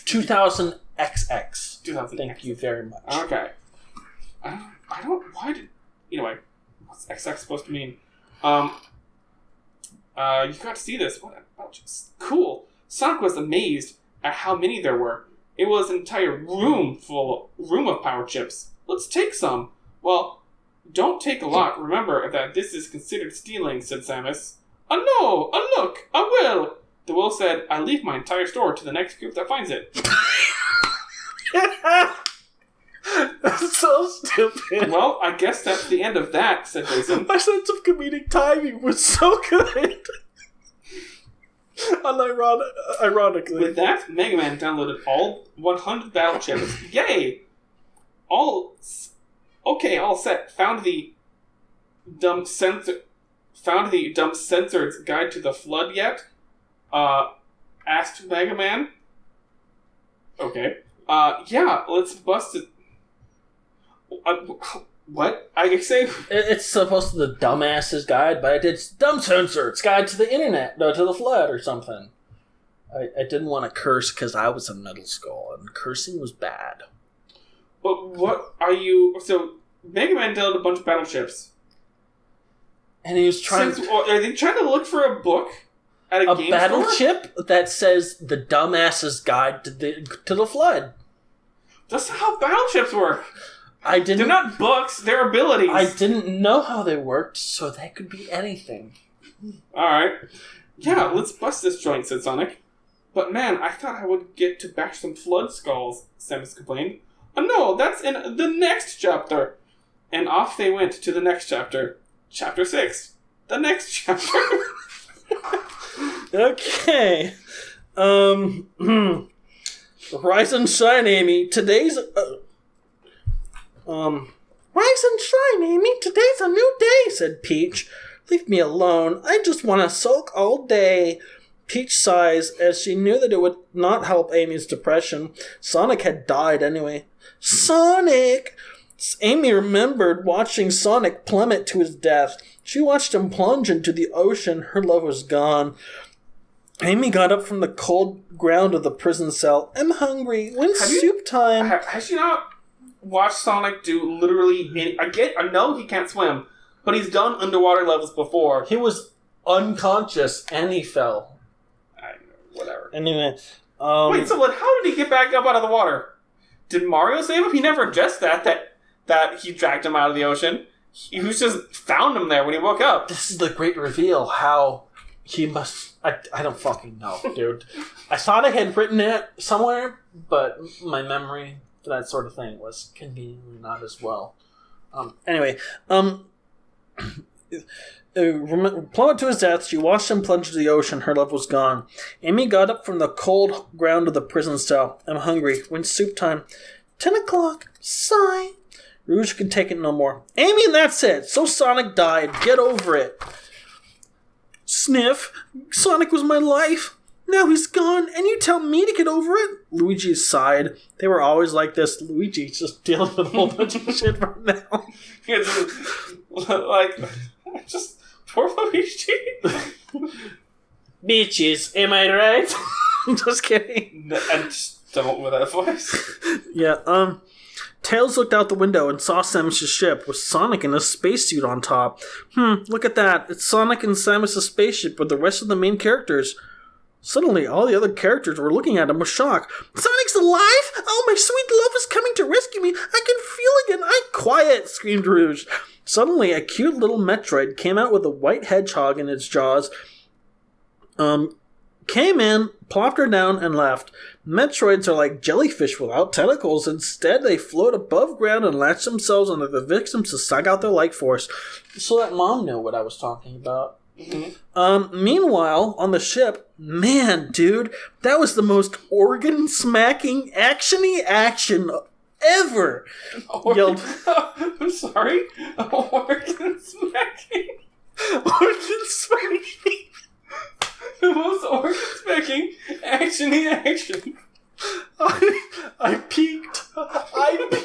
2000XX. 2000. Thank you very much. Okay. I don't. Why did? Anyway, what's XX supposed to mean? You got to see this. What? Cool. Sonic was amazed at how many there were. It was an entire room of power chips. Let's take some. Well, don't take a lot. Remember that this is considered stealing, said Samus. No, look, I will. The will said, I leave my entire store to the next group that finds it. That's so stupid. Well, I guess that's the end of that, said Jason. My sense of comedic timing was so good. Ironically. With that, Mega Man downloaded all 100 battle chips. Yay! All set. Found the dumb censored's guide to the flood yet? Asked Mega Man. Okay. Yeah, let's bust it. What? I can say it's supposed to be the dumbass's guide, but I did dumb censored's guide to the internet, no, to the flood or something. I didn't want to curse because I was in middle school and cursing was bad. But what are you? So Mega Man downloaded a bunch of battle chips, and he was trying. Are they trying to look for a book? At a game battle store? chip that says the Dumbass's Guide to the Flood. That's how battle chips work. They're not books, they're abilities. I didn't know how they worked, so they could be anything. Alright. Yeah, let's bust this joint, said Sonic. But man, I thought I would get to bash some flood skulls, Samus complained. Oh no, that's in the next chapter. And off they went to the next chapter. Chapter 6. The next chapter. Okay. Rise and shine, Amy. Today's... Rise and shine, Amy. Today's a new day, said Peach. Leave me alone. I just want to sulk all day. Peach sighs as she knew that it would not help Amy's depression. Sonic had died anyway. Sonic! Amy remembered watching Sonic plummet to his death. She watched him plunge into the ocean. Her love was gone. Amy got up from the cold ground of the prison cell. I'm hungry. When's soup time? Has she not watched Sonic do literally... I know he can't swim, but he's done underwater levels before. He was unconscious and he fell. Whatever. Anyway, wait, so how did he get back up out of the water? Did Mario save him? He never addressed that he dragged him out of the ocean. He was just found him there when he woke up. This is the great reveal, how he must... I don't fucking know, dude. I thought I had written it somewhere, but my memory for that sort of thing was conveniently not as well. Anyway, plummet to his death, she watched him plunge into the ocean. Her love was gone. Amy got up from the cold ground of the prison cell. I'm hungry. When's soup time? 10 o'clock. Sigh. Rouge could take it no more. Amy, that's it. So Sonic died. Get over it. Sniff. Sonic was my life. Now he's gone, and you tell me to get over it? Luigi sighed. They were always like this. Luigi's just dealing with a whole bunch of shit right now. Just poor Luigi. Bitches, am I right? I'm just kidding. And just don't with that voice. Yeah, Tails looked out the window and saw Samus' ship with Sonic in a spacesuit on top. Look at that. It's Sonic and Samus' spaceship with the rest of the main characters. Suddenly, all the other characters were looking at him with shock. Sonic's alive? Oh, my sweet love is coming to rescue me. I can feel again. Quiet, screamed Rouge. Suddenly, a cute little Metroid came out with a white hedgehog in its jaws. Came in, plopped her down, and left. Metroids are like jellyfish without tentacles. Instead, they float above ground and latch themselves onto the victims to suck out their life force. So that Mom knew what I was talking about. Mm-hmm. Meanwhile, on the ship, man, dude, that was the most organ-smacking, action ever! Yelled. I'm sorry? Organ-smacking? Organ-smacking? The most organ-smacking, action-y-action. I peaked. What does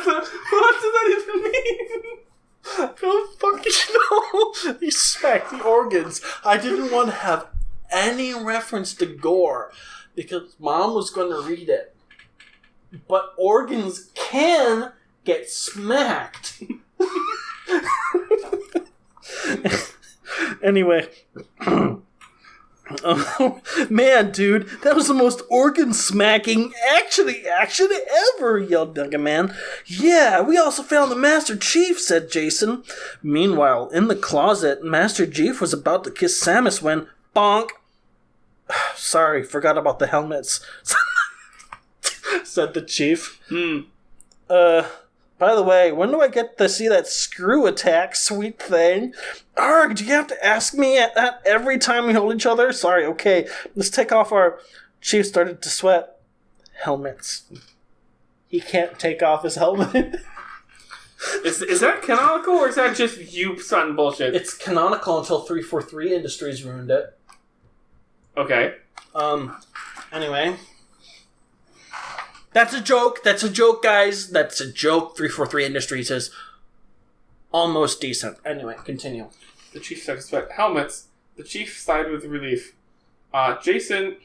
that even mean? I don't fucking know. You smacked the organs. I didn't want to have any reference to gore because Mom was going to read it. But organs can get smacked. Anyway. Oh, man, dude, that was the most organ-smacking action ever, yelled Mega Man. Yeah, we also found the Master Chief, said Jason. Meanwhile, in the closet, Master Chief was about to kiss Samus when, bonk. Sorry, forgot about the helmets, said the Chief. By the way, when do I get to see that screw attack, sweet thing? Arg, do you have to ask me that every time we hold each other? Sorry, okay. Let's take off our... Chief started to sweat. Helmets. He can't take off his helmet. Is that canonical, or is that just you son bullshit? It's canonical until 343 Industries ruined it. Okay. Anyway... That's a joke, guys. That's a joke. 343 Industries is almost decent. Anyway, continue. The Chief started to sweat. Helmets. The Chief sighed with relief. Jason...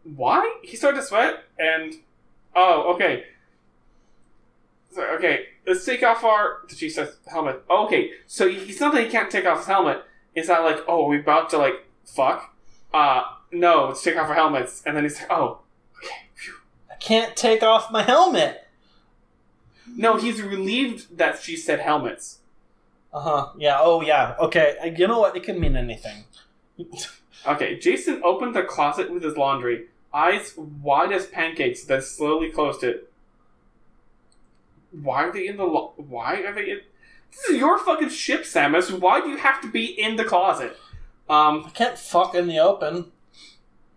Why? He started to sweat, and... Oh, okay. Okay, let's take off our... She says helmet. Oh, okay, so it's not that he can't take off his helmet. It's not like, oh, are we about to, like, fuck? No, let's take off our helmets. And then he's like, oh, okay. Phew. I can't take off my helmet. No, he's relieved that she said helmets. Uh-huh. Yeah, oh yeah. Okay, you know what? It can mean anything. Okay, Jason opened the closet with his laundry. Eyes wide as pancakes, then slowly closed it. Why are they in the... Why are they in... This is your fucking ship, Samus. Why do you have to be in the closet? I can't fuck in the open.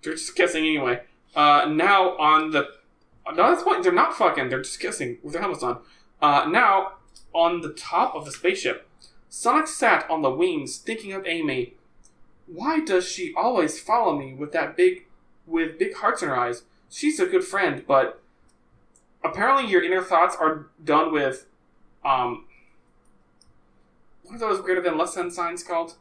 They're just kissing anyway. Now on the... No, that's why they're not fucking. They're just kissing with their helmets on. Now, on the top of the spaceship, Sonic sat on the wings thinking of Amy. Why does she always follow me with big hearts in her eyes? She's a good friend, but apparently your inner thoughts are done with, what are those greater than less than signs called?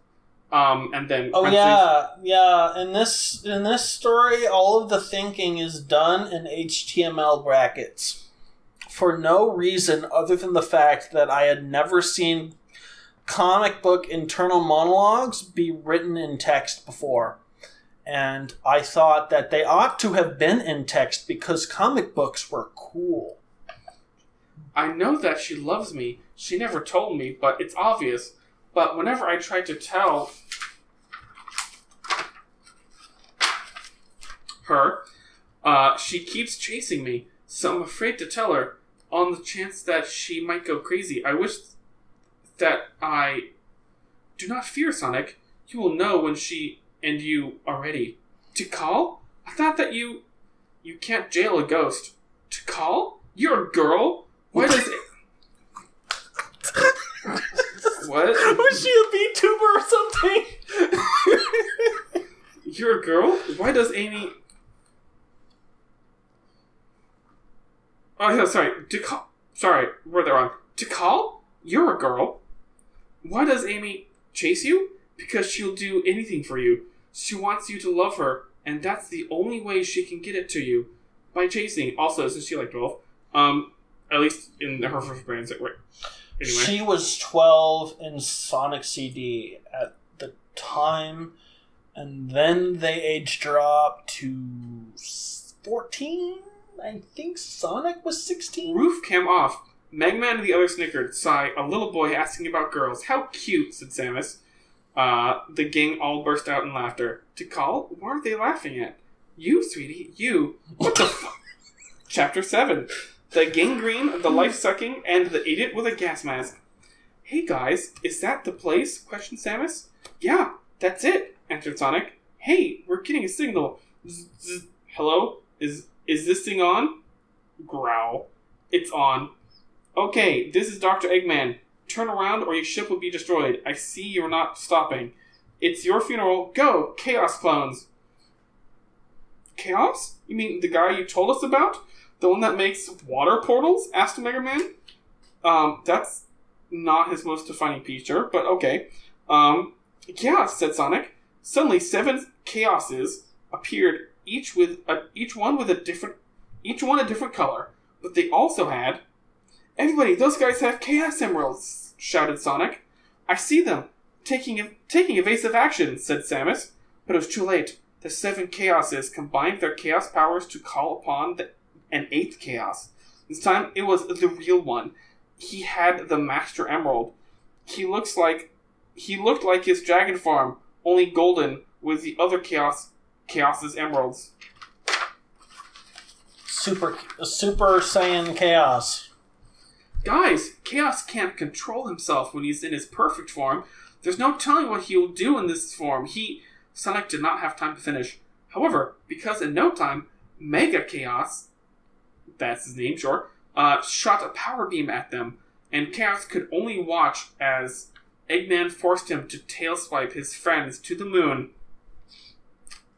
And then... Oh, yeah. In this story, all of the thinking is done in HTML brackets. For no reason other than the fact that I had never seen comic book internal monologues be written in text before. And I thought that they ought to have been in text because comic books were cool. I know that she loves me. She never told me, but it's obvious. But whenever I try to tell her, she keeps chasing me. So I'm afraid to tell her on the chance that she might go crazy. I wish that I... Do not fear, Sonic. You will know when she and you are ready. To call? I thought that you can't jail a ghost. To call? You're a girl? Why does it... What? Was she a VTuber or something? You're a girl? Why does Amy... Oh, no, sorry. To call... Sorry, word that wrong. To call? You're a girl. Why does Amy chase you? Because she'll do anything for you. She wants you to love her, and that's the only way she can get it to you. By chasing. Also, since she like 12, at least in her first brand, right? Anyway. She was 12 in Sonic CD at the time, and then they aged her up to 14? I think Sonic was 16? Roof came off. Megman and the others snickered. Sigh, a little boy asking about girls. How cute, said Samus. The gang all burst out in laughter. To call? What are they laughing at? You, sweetie, you. What the fuck? Chapter 7. The gangrene, the life-sucking, and the idiot with a gas mask. Hey guys, is that the place? Questioned Samus. Yeah, that's it, answered Sonic. Hey, we're getting a signal. Zzz. Hello? Is this thing on? Growl. It's on. Okay, this is Dr. Eggman. Turn around or your ship will be destroyed. I see you're not stopping. It's your funeral. Go, Chaos Clones. Chaos? You mean the guy you told us about? The one that makes water portals? Asked Mega Man. That's not his most defining feature, but okay. Yeah, said Sonic. Suddenly 7 Chaoses appeared, each one a different color. But they also had... Everybody, those guys have Chaos Emeralds, shouted Sonic. I see them. Taking evasive action, said Samus. But it was too late. The 7 Chaoses combined their chaos powers to call upon an 8th Chaos. This time, it was the real one. He had the Master Emerald. He looked like his dragon form, only golden, with the other Chaos's emeralds. Super Saiyan Chaos. Guys, Chaos can't control himself when he's in his perfect form. There's no telling what he'll do in this form. Sonic did not have time to finish. However, because in no time, Mega Chaos, that's his name, sure, shot a power beam at them, and Chaos could only watch as Eggman forced him to tailswipe his friends to the moon.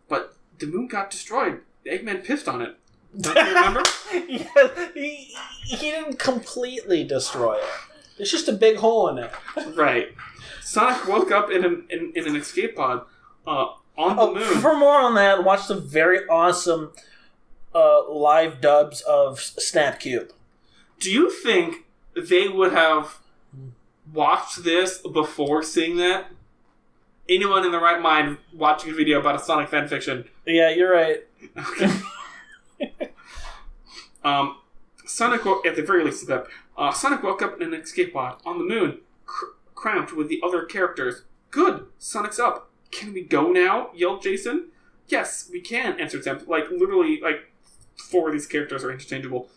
But the moon got destroyed. Eggman pissed on it. Don't you remember? Yeah, he didn't completely destroy it. There's just a big hole in it. Right. Sonic woke up in an escape pod on the moon. For more on that, watch the very awesome live dubs of Snap Cube. Do you think they would have watched this before seeing that. Anyone in the right mind watching a video about a Sonic fanfiction. Yeah, you're right. Okay. Sonic woke, at the very least, Sonic woke up in an escape pod on the moon, cramped with the other characters. Good, Sonic's up. Can we go now? Yelled Jason. Yes, we can, answered Sam. Literally, 4 of these characters are interchangeable.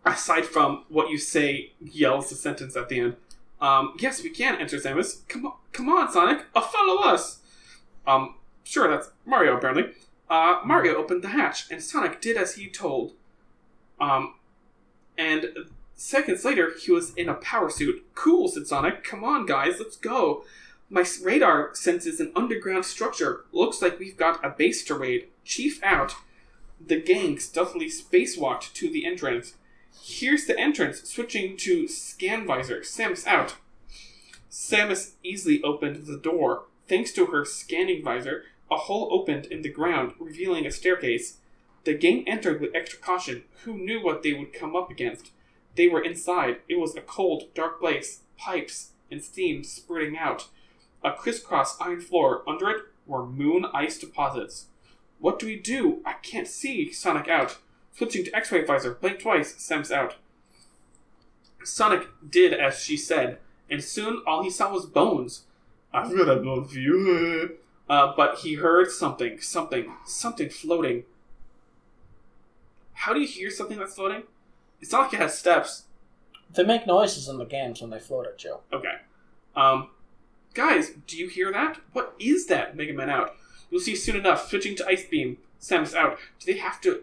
Aside from what you say, yells the sentence at the end. Yes, we can, answered Samus. Come on, Sonic, follow us. Sure, that's Mario, apparently. Mario opened the hatch, and Sonic did as he told. And seconds later, he was in a power suit. Cool, said Sonic. Come on, guys, let's go. My radar senses an underground structure. Looks like we've got a base to raid. Chief out. The gang stealthily spacewalked to the entrance. Here's the entrance, switching to scan visor. Samus out. Samus easily opened the door. Thanks to her scanning visor, a hole opened in the ground, revealing a staircase. The gang entered with extra caution. Who knew what they would come up against? They were inside. It was a cold, dark place. Pipes and steam spurting out. A crisscross iron floor. Under it were moon ice deposits. What do we do? I can't see. Sonic out. Switching to X-ray visor. Blink twice. Samus out. Sonic did as she said, and soon all he saw was bones. I've got a bone for you. But he heard something floating. How do you hear something that's floating? It's not like it has steps. They make noises in the games when they float at you. Okay. Guys, do you hear that? What is that? Mega Man out. You'll see soon enough. Switching to Ice Beam. Samus out. Do they have to...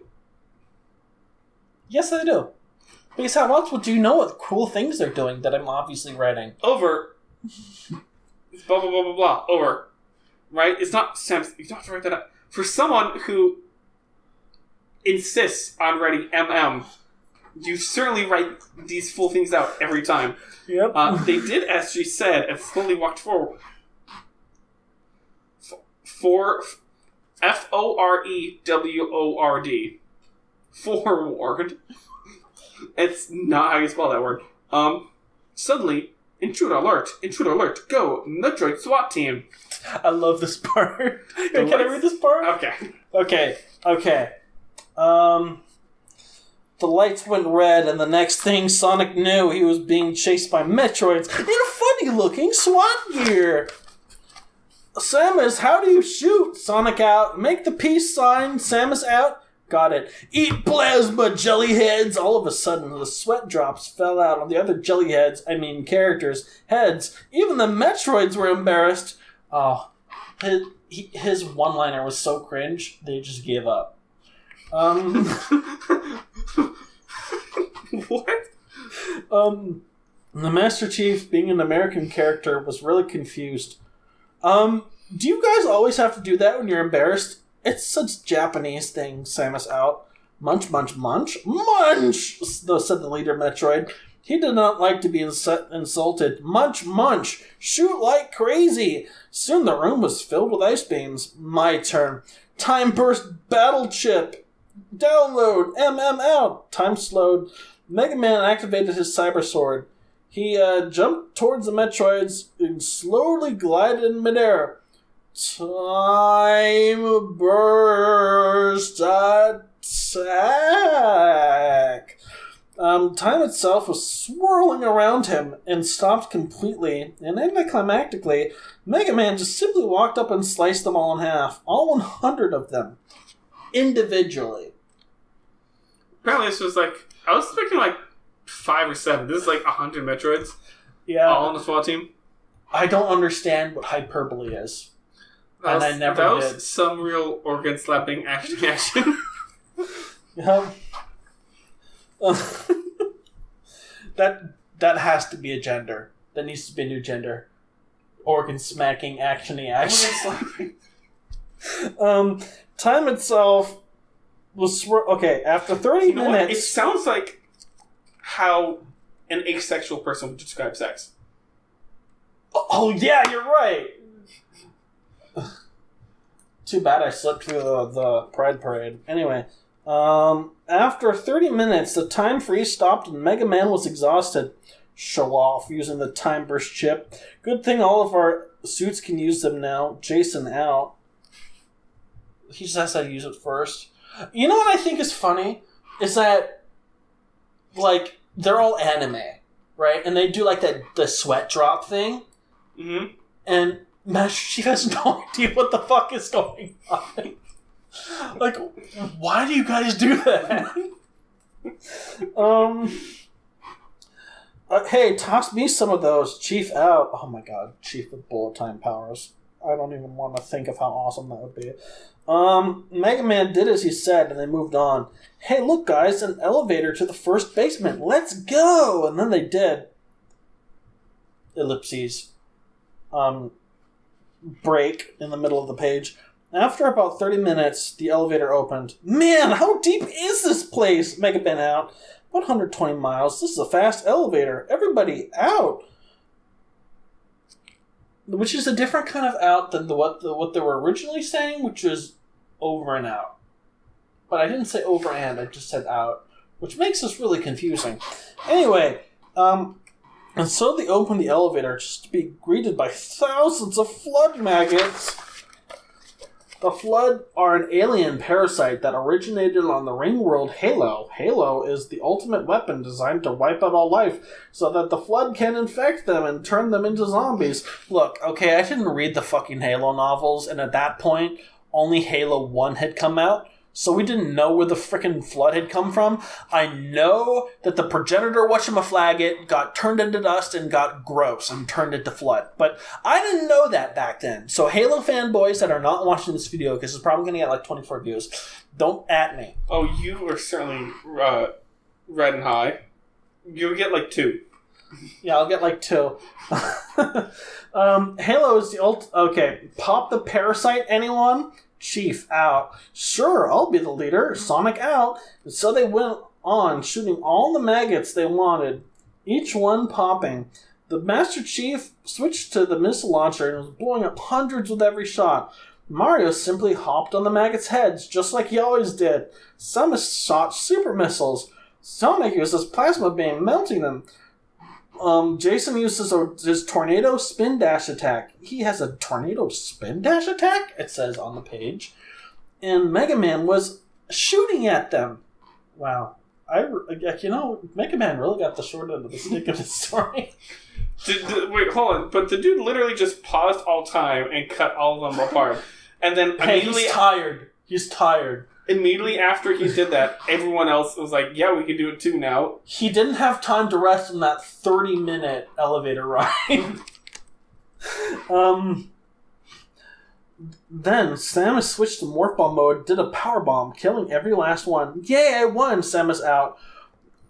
Yes, they do. Because how else would you know what cool things they're doing that I'm obviously writing? Over. Blah, blah, blah, blah, blah. Over. Right? It's not Samus. You don't have to write that up. For someone who insists on writing MM, you certainly write these full things out every time. Yep. They did as she said and slowly walked forward. Foreword. Forward. It's not how you spell that word. Suddenly, intruder alert, go, Metroid SWAT team. I love this part. Can I read this part? Okay. The lights went red, and the next thing Sonic knew, he was being chased by Metroids in a funny-looking SWAT gear. Samus, how do you shoot? Sonic out. Make the peace sign. Samus out. Got it. Eat plasma, jellyheads! All of a sudden, the sweat drops fell out on the other characters' heads. Even the Metroids were embarrassed. Oh, his one-liner was so cringe, they just gave up. What? The Master Chief, being an American character, was really confused. Do you guys always have to do that when you're embarrassed? It's such Japanese thing, Samus out. Munch, munch, munch. Munch! Said the leader Metroid. He did not like to be insulted. Munch, munch. Shoot like crazy. Soon the room was filled with ice beams. My turn. Time burst battle chip. Download. out. Time slowed. Mega Man activated his cyber sword. He jumped towards the Metroids and slowly glided in midair. Time burst attack. Time itself was swirling around him and stopped completely, and anticlimactically, Mega Man just simply walked up and sliced them all in half. All 100 of them. Individually. Apparently this was I was expecting 5 or 7. This is 100 Metroids. Yeah. All on the SWAT team. I don't understand what hyperbole is. And I never did. That was some real organ slapping action. Yeah. That has to be a gender. That needs to be a new gender. Organ smacking Actiony-Action. Time itself was okay. After 30 minutes, it sounds like how an asexual person would describe sex. Oh yeah, you're right. Too bad I slept through the Pride Parade. Anyway, After 30 minutes, the time freeze stopped and Mega Man was exhausted. Show off using the time burst chip. Good thing all of our suits can use them now. Jason out. He just has to use it first. You know what I think is funny? Is that, like, they're all anime, right? And they do, like, the sweat drop thing. Mm-hmm. And Master Chief has no idea what the fuck is going on. Like, why do you guys do that? Hey, toss me some of those. Chief out. Oh my god, Chief with bullet time powers. I don't even want to think of how awesome that would be. Mega Man did as he said, and they moved on. Hey, look, guys, an elevator to the first basement. Let's go! And then they did. Ellipses. Break in the middle of the page. After about 30 minutes, the elevator opened. Man, how deep is this place? Mega Man out. 120 miles. This is a fast elevator. Everybody out. Which is a different kind of out than what they were originally saying, which was over and out. But I didn't say over and, I just said out. Which makes this really confusing. Anyway, and so they opened the elevator just to be greeted by thousands of flood maggots. The Flood are an alien parasite that originated on the ring world Halo. Halo is the ultimate weapon designed to wipe out all life so that the Flood can infect them and turn them into zombies. Look, okay, I didn't read the fucking Halo novels, and at that point, only Halo 1 had come out, so we didn't know where the frickin' Flood had come from. I know that the progenitor whatchamaflaggit got turned into dust and got gross and turned into Flood. But I didn't know that back then. So Halo fanboys that are not watching this video, because it's probably going to get like 24 views, don't at me. Oh, you are certainly red and high. You'll get like 2. Yeah, I'll get like 2. Halo is the Okay, pop the parasite, anyone? Chief out. Sure, I'll be the leader. Sonic out. And so they went on, shooting all the maggots they wanted, each one popping. The Master Chief switched to the missile launcher and was blowing up hundreds with every shot. Mario simply hopped on the maggots' heads, just like he always did. Samus shot super missiles. Sonic used his plasma beam, melting them. Jason uses his tornado spin dash attack. He has a tornado spin dash attack, it says on the page. And Mega Man was shooting at them. Wow. Mega Man really got the short end of the stick of his story. Wait, hold on. But the dude literally just paused all time and cut all of them apart. And then immediately... He's tired. Immediately after he did that, everyone else was like, yeah, we can do it too now. He didn't have time to rest in that 30-minute elevator ride. Then Samus switched to Morph Bomb mode, did a power bomb, killing every last one. Yay, I won! Samus out.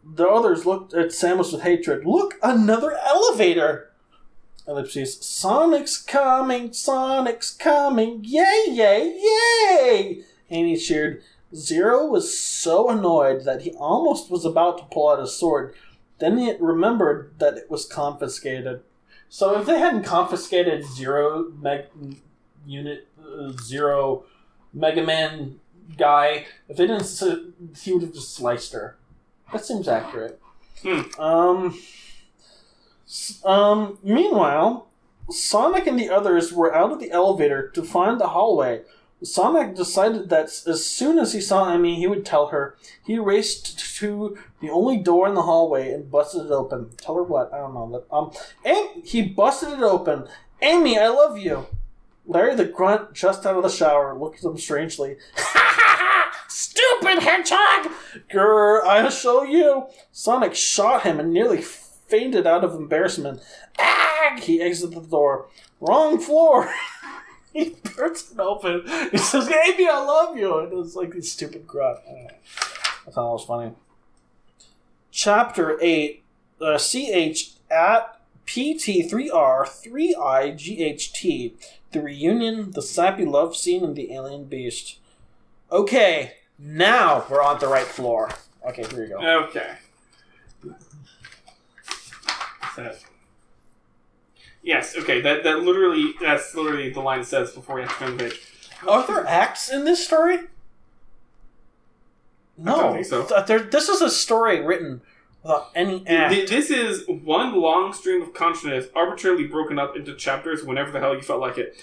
The others looked at Samus with hatred. Look, another elevator! Ellipses. Sonic's coming, yay, yay, yay! Amy cheered. Zero was so annoyed that he almost was about to pull out his sword. Then he remembered that it was confiscated. So if they hadn't confiscated Zero Mega Man guy, if they didn't, he would have just sliced her. That seems accurate. Meanwhile, Sonic and the others were out of the elevator to find the hallway. Sonic decided that as soon as he saw Amy, he would tell her. He raced to the only door in the hallway and busted it open. Tell her what? I don't know. He busted it open. Amy, I love you. Larry the Grunt, just out of the shower, looked at him strangely. Stupid hedgehog! Grr, I'll show you. Sonic shot him and nearly fainted out of embarrassment. Ag! He exited the door. Wrong floor. He bursts it open. He says, Amy, I love you. And it was like this stupid grunt. I thought that was funny. Chapter 8. CH at PT3R3IGHT. The reunion, the sappy love scene, and the alien beast. Okay, now we're on the right floor. Okay, here we go. Okay. Yes, okay, that's literally the line it says before we have to turn the page. Are there acts in this story? No, I don't think so. This is a story written without any act. This is one long stream of consciousness, arbitrarily broken up into chapters whenever the hell you felt like it.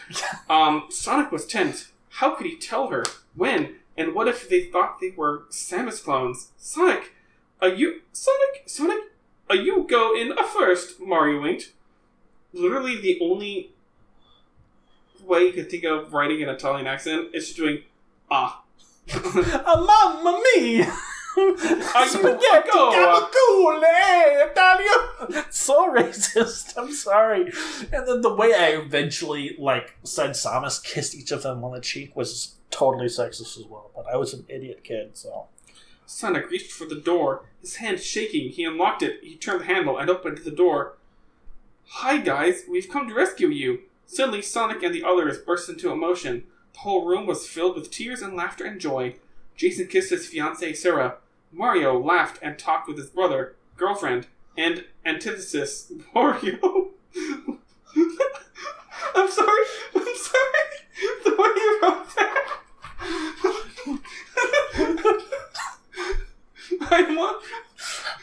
Sonic was tense. How could he tell her? When? And what if they thought they were Samus clones? Sonic, are you go in first, Mario winked. Literally the only way you could think of writing an Italian accent is just doing, ah. Mamma mia! Spaghetti gabagool, Italia! So racist, I'm sorry. And then the way I eventually, said Samus kissed each of them on the cheek was totally sexist as well, but I was an idiot kid, so... Sonic reached for the door, his hand shaking. He unlocked it, he turned the handle, and opened the door. Hi guys, we've come to rescue you. Suddenly, Sonic and the others burst into emotion. The whole room was filled with tears and laughter and joy. Jason kissed his fiancée, Sarah. Mario laughed and talked with his brother, girlfriend, and antithesis, Mario. I'm sorry. The way you wrote that.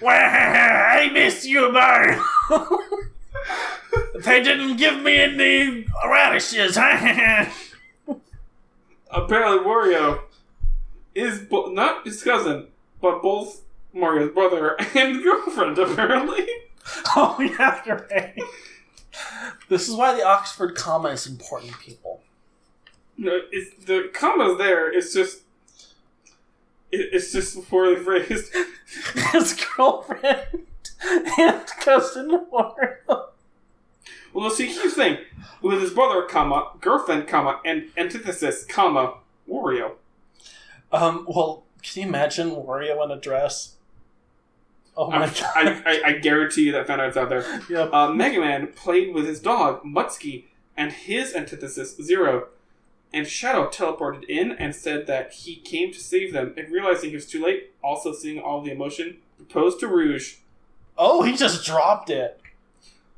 I miss you, Mario. They didn't give me any radishes. Apparently, Wario is not his cousin, but both Mario's brother and girlfriend, apparently. Oh, yeah, you're right. This is why the Oxford comma is important, people. No, the comma's there. It's just poorly phrased. His girlfriend and cousin Mario. Well, see, here's the thing. With his brother, comma, girlfriend, comma, and antithesis, comma, Wario. Well, can you imagine Wario in a dress? Oh my god. I guarantee you that fan art's out there. Yep. Mega Man played with his dog, Mutsky, and his antithesis, Zero. And Shadow teleported in and said that he came to save them, and realizing he was too late, also seeing all the emotion, proposed to Rouge. Oh, he just dropped it.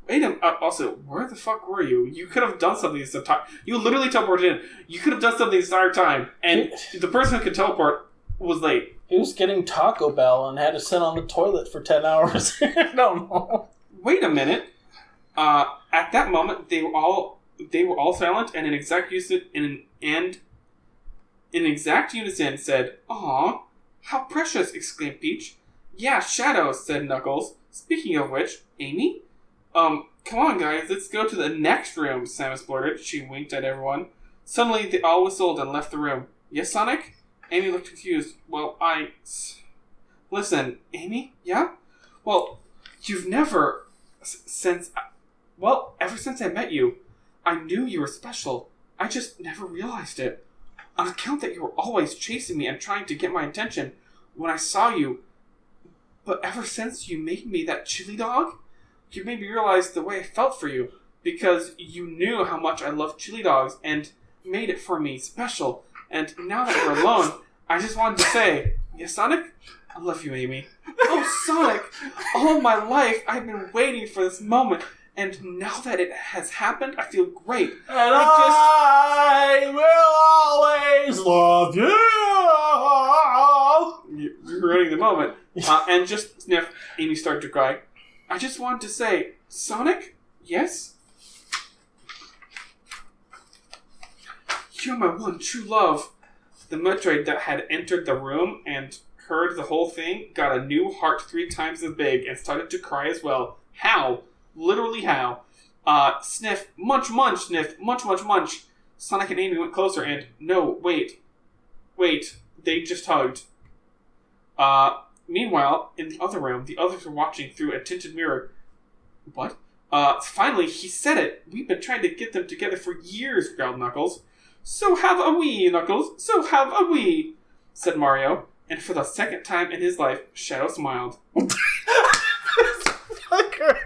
Wait a minute. Also, where the fuck were you? You could have done something this entire... You literally teleported in. You could have done something this entire time. And the person who could teleport was late. He was getting Taco Bell and had to sit on the toilet for 10 hours. I don't know. Wait a minute. At that moment, they were all silent and in exact unison said, "Aw, how precious!" exclaimed Peach. "Yeah, Shadow," said Knuckles. "Speaking of which, Amy? Come on, guys, let's go to the next room," Samus blurted. She winked at everyone. Suddenly, they all whistled and left the room. "Yes, Sonic?" Amy looked confused. "Well, Listen, Amy? Yeah? Well, you've never... ever since I met you, I knew you were special. I just never realized it. On account that you were always chasing me and trying to get my attention when I saw you. But ever since you made me that chili dog, you made me realize the way I felt for you, because you knew how much I loved chili dogs and made it for me special. And now that we're alone, I just wanted to say, yes, Sonic? I love you, Amy." "Oh, Sonic! All my life I've been waiting for this moment, and now that it has happened, I feel great. And I will always love you." You're ruining the moment. And just sniff, Amy started to cry. "I just wanted to say, Sonic? Yes? You're my one true love." The Metroid that had entered the room and heard the whole thing got a new heart 3 times as big and started to cry as well. How? Literally how? Sniff, munch, munch, sniff, munch, munch, munch. Sonic and Amy went closer and, no, wait, they just hugged. Meanwhile, in the other room, the others were watching through a tinted mirror. What? Finally, he said it. We've been trying to get them together for years, growled Knuckles. "So have a we, Knuckles, so have a we," said Mario. And for the second time in his life, Shadow smiled. Fucker.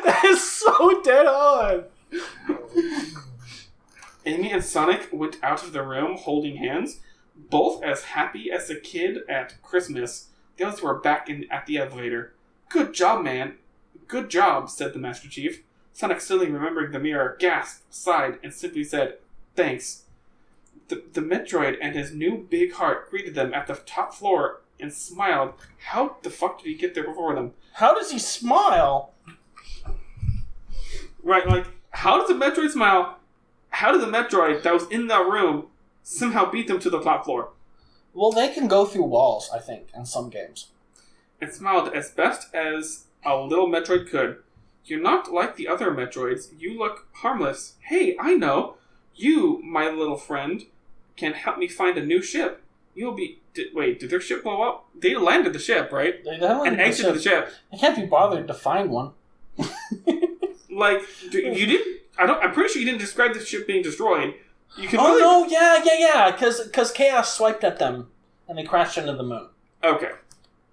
That is so dead on. Amy and Sonic went out of the room holding hands, both as happy as a kid at Christmas. The others were back at the elevator. "Good job, man. Good job," said the Master Chief. Sonic, suddenly remembering the mirror, gasped, sighed, and simply said, "Thanks." The Metroid and his new big heart greeted them at the top floor and smiled. How the fuck did he get there before them? How does he smile? Right, like, how does the Metroid smile? How did the Metroid that was in that room somehow beat them to the top floor? Well, they can go through walls, I think, in some games. And smiled as best as a little Metroid could. You're not like the other Metroids. You look harmless. Hey, I know. You, my little friend, can help me find a new ship. You'll be... Wait, did their ship blow up? They landed the ship, right? They landed and exited the ship. They can't be bothered to find one. Like, you didn't... I'm pretty sure you didn't describe the ship being destroyed. You can no, yeah. Because Chaos swiped at them, and they crashed into the moon. Okay.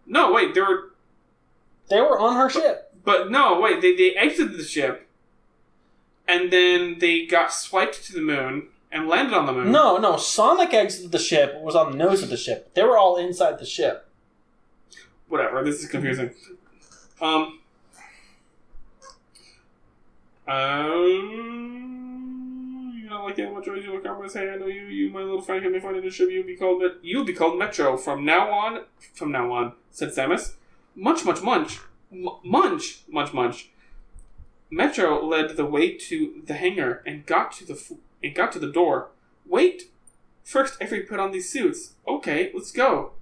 No, wait, they were on her ship. But no, wait, they exited the ship, and then they got swiped to the moon, and landed on the moon. No, Sonic exited the ship, was on the nose of the ship. They were all inside the ship. Whatever, this is confusing. You know, like how much you look over his hey, I know you, my little friend, can be finding the ship. You'll be called Metro from now on, said Samus. Munch. Metro led the way to the hangar and got to the door. Wait! First, everybody put on these suits. Okay, let's go.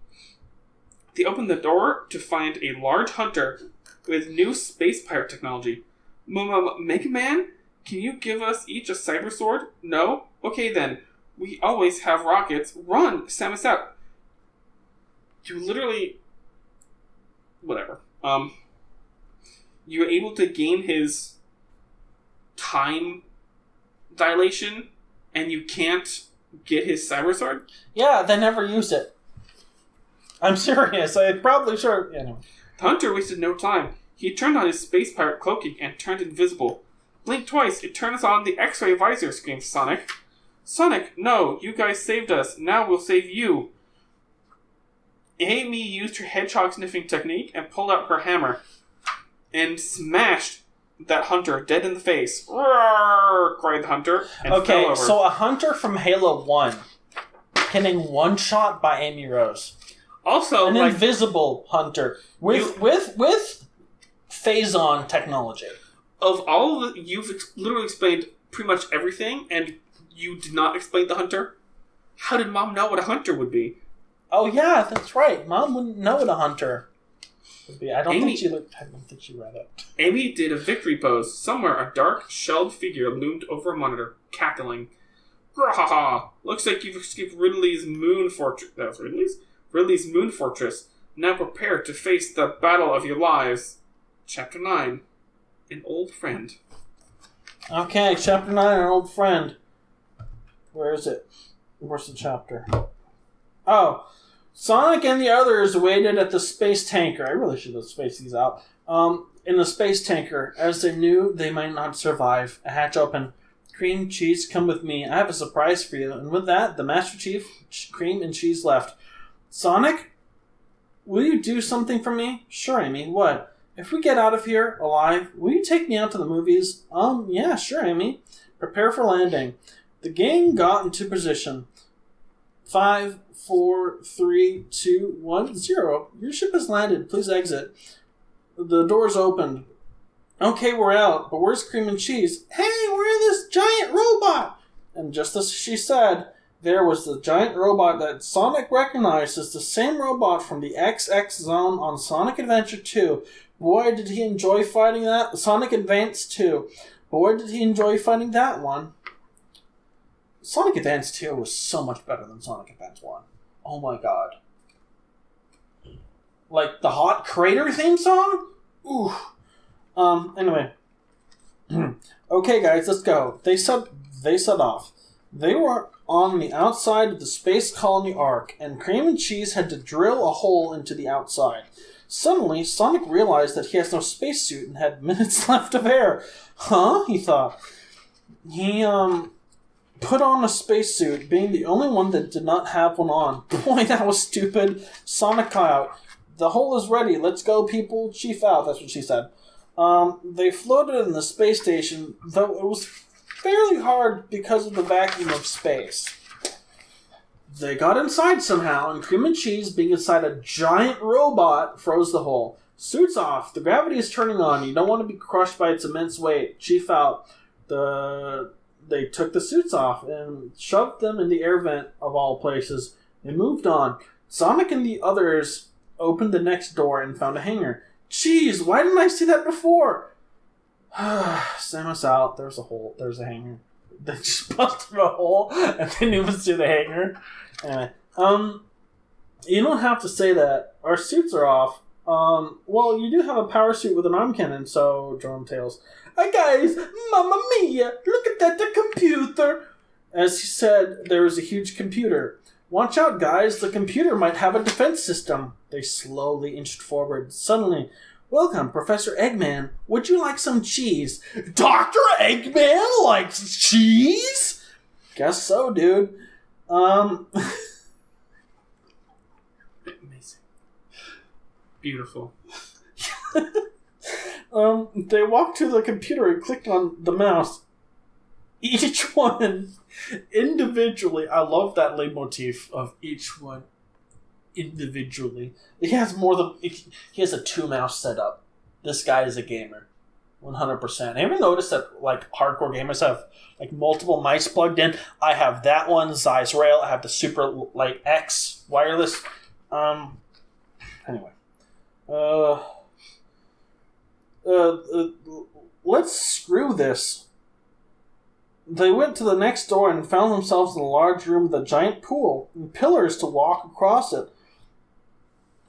They opened the door to find a large hunter with new space pirate technology. Mega Man, can you give us each a cyber sword? No? Okay then. We always have rockets. Run! Samus out. You literally... Whatever. You were able to gain his time dilation, and you can't get his cyber sword? Yeah, they never used it. I'm serious. I probably sure... Anyway. The hunter wasted no time. He turned on his space pirate cloaking and turned invisible. Blink twice, it turns on the X-ray visor, screamed Sonic. Sonic, no, you guys saved us. Now we'll save you. Amy used her hedgehog sniffing technique and pulled out her hammer and smashed that hunter dead in the face. Roar! Cried the hunter and fell over. So a hunter from Halo 1 getting one-shot by Amy Rose. Also, an invisible hunter with phase-on technology. Of all of the... You've literally explained pretty much everything, and you did not explain the hunter. How did Mom know what a hunter would be? Oh, yeah, that's right. Mom wouldn't know what a hunter would be. I don't think she read it. Amy did a victory pose. Somewhere, a dark, shelled figure loomed over a monitor, cackling. Grahaha! Looks like you've escaped Ridley's moon fortress. That was Ridley's? Ridley's moon fortress. Now prepare to face the battle of your lives. Chapter 9. An old friend. Okay, Chapter 9, an old friend. Where is it? Where's the chapter? Oh. Sonic and the others waited at the space tanker. I really should have spaced these out. In the space tanker, as they knew they might not survive. A hatch opened. Cream, Cheese, come with me. I have a surprise for you. And with that, the Master Chief, Cream, and Cheese left. Sonic? Will you do something for me? Sure, Amy. What? If we get out of here alive, will you take me out to the movies? Yeah, sure, Amy. Prepare for landing. The gang got into position. 5, 4, 3, 2, 1, 0. Your ship has landed. Please exit. The doors opened. Okay, we're out, but where's Cream and Cheese? Hey, we're in this giant robot! And just as she said, there was the giant robot that Sonic recognized as the same robot from the XX Zone on Sonic Adventure 2. Boy, did he enjoy fighting that. Sonic Advance 2. Boy, did he enjoy fighting that one. Sonic Advance 2 was so much better than Sonic Advance 1. Oh my god. Like the Hot Crater theme song? Ooh. Anyway. Okay, guys, let's go. They set off. They were on the outside of the Space Colony Ark, and Cream and Cheese had to drill a hole into the outside. Suddenly, Sonic realized that he has no spacesuit and had minutes left of air. Huh? He thought. He, put on a spacesuit, being the only one that did not have one on. Boy, that was stupid. Sonic caught out. The hole is ready. Let's go, people. Chief out. That's what she said. They floated in the space station, though it was fairly hard because of the vacuum of space. They got inside somehow, and Cream and Cheese, being inside a giant robot, froze the hole. Suits off. The gravity is turning on. You don't want to be crushed by its immense weight. Chief out. They took the suits off and shoved them in the air vent of all places. They moved on. Sonic and the others opened the next door and found a hangar. Jeez, why didn't I see that before? Samus out. There's a hole. There's a hangar. They just busted a hole and didn't even see the hangar. Anyway, you don't have to say that. Our suits are off. Well, you do have a power suit with an arm cannon, so Jerome Tails. Hey guys, Mamma Mia, look at that, the computer! As he said, there was a huge computer. Watch out, guys, the computer might have a defense system. They slowly inched forward. Suddenly, welcome, Professor Eggman. Would you like some cheese? Dr. Eggman likes cheese? Guess so, dude. Amazing. Beautiful. They walked to the computer and clicked on the mouse. Each one individually. I love that leitmotif of each one individually. He has he has a 2-mouse setup. This guy is a gamer. 100%. Ever notice that like hardcore gamers have like multiple mice plugged in? I have that one, Zeiss Rail. I have the Super Light X wireless. Anyway. Let's screw this. They went to the next door and found themselves in a large room with a giant pool and pillars to walk across it.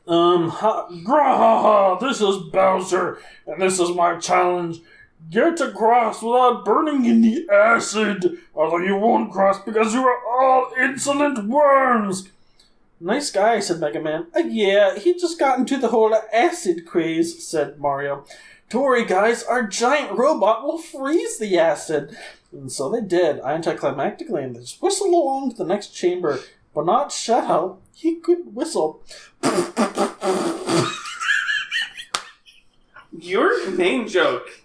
Grahaha, this is Bowser, and this is my challenge. Get across without burning in the acid, although you won't cross because you are all insolent worms. Nice guy, said Mega Man. Yeah, he just got into the whole acid craze, said Mario. Don't worry, guys, our giant robot will freeze the acid. And so they did, anticlimactically, and they just whistled along to the next chamber, but not Shadow. He could whistle. Your main joke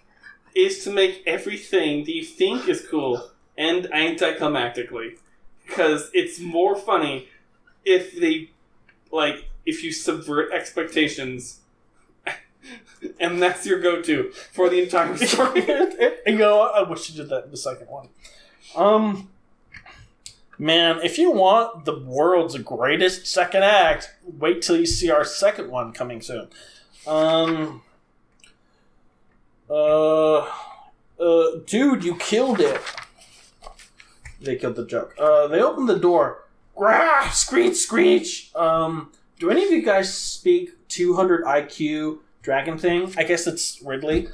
is to make everything that you think is cool end anticlimactically. Because it's more funny if you subvert expectations. And that's your go-to for the entire story. You know what? I wish you did that in the second one. Man, if you want the world's greatest second act, wait till you see our second one coming soon. Dude, you killed it. They killed the joke. They opened the door. Grah! Screech, screech! Do any of you guys speak 200 IQ dragon thing? I guess it's Ridley.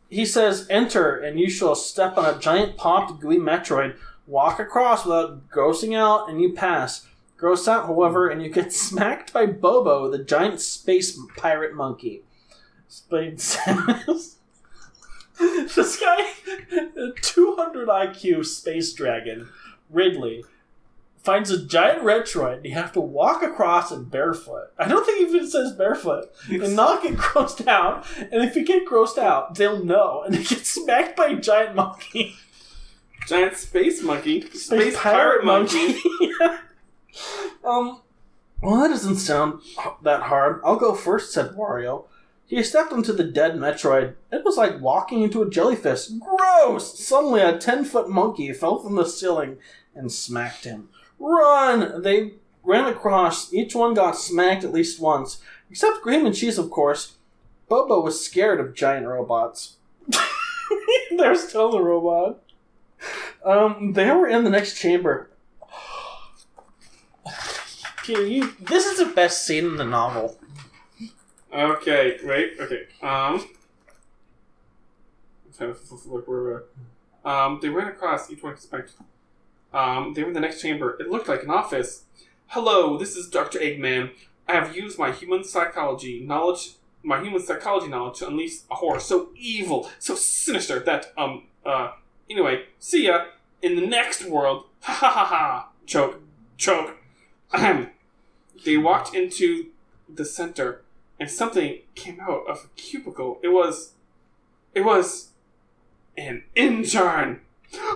He says, enter, and you shall step on a giant popped gooey Metroid. Walk across without grossing out, and you pass. Gross out, however, and you get smacked by Bobo, the giant space pirate monkey. Explained Samus. This guy, 200 IQ space dragon, Ridley, finds a giant Retroid, and you have to walk across it barefoot. I don't think even it says barefoot. And not get grossed out. And if you get grossed out, they'll know. And you get smacked by a giant monkey. Giant space monkey. Space pirate monkey. Yeah. Well, that doesn't sound that hard. I'll go first, said Wario. He stepped into the dead Metroid. It was like walking into a jellyfish. Gross! Suddenly, a 10-foot monkey fell from the ceiling and smacked him. Run! They ran across. Each one got smacked at least once. Except Cream and Cheese, of course. Bobo was scared of giant robots. They're still the robot. They were in the next chamber. Peter, this is the best scene in the novel. Okay, wait, okay. I'm trying to look where they ran across, each one expect. They were in the next chamber. It looked like an office. Hello, this is Dr. Eggman. I have used my human psychology knowledge to unleash a horror so evil, so sinister that, anyway, see ya in the next world. Ha ha ha ha. Choke. They walked into the center, and something came out of a cubicle. It was an intern.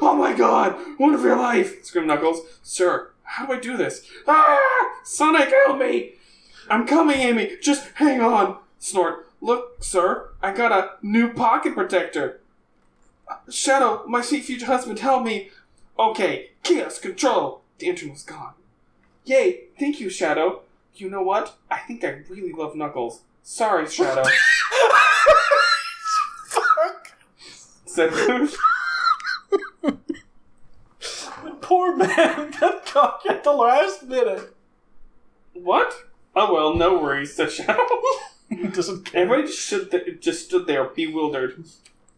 Oh my god! One of your life! Screamed Knuckles. Sir, How do I do this? Ah! Sonic, help me! I'm coming, Amy. Just hang on. Snort. Look, sir, I got a new pocket protector. Shadow, my sweet future husband, help me. Okay, chaos control. The intern was gone. Yay, thank you, Shadow. You know what? I think I really love Knuckles. Sorry, Shadow. Fuck. Said Rouge. Poor man got caught at the last minute. What? Oh well, no worries, said Shadow. He doesn't care. Everybody just stood there, bewildered.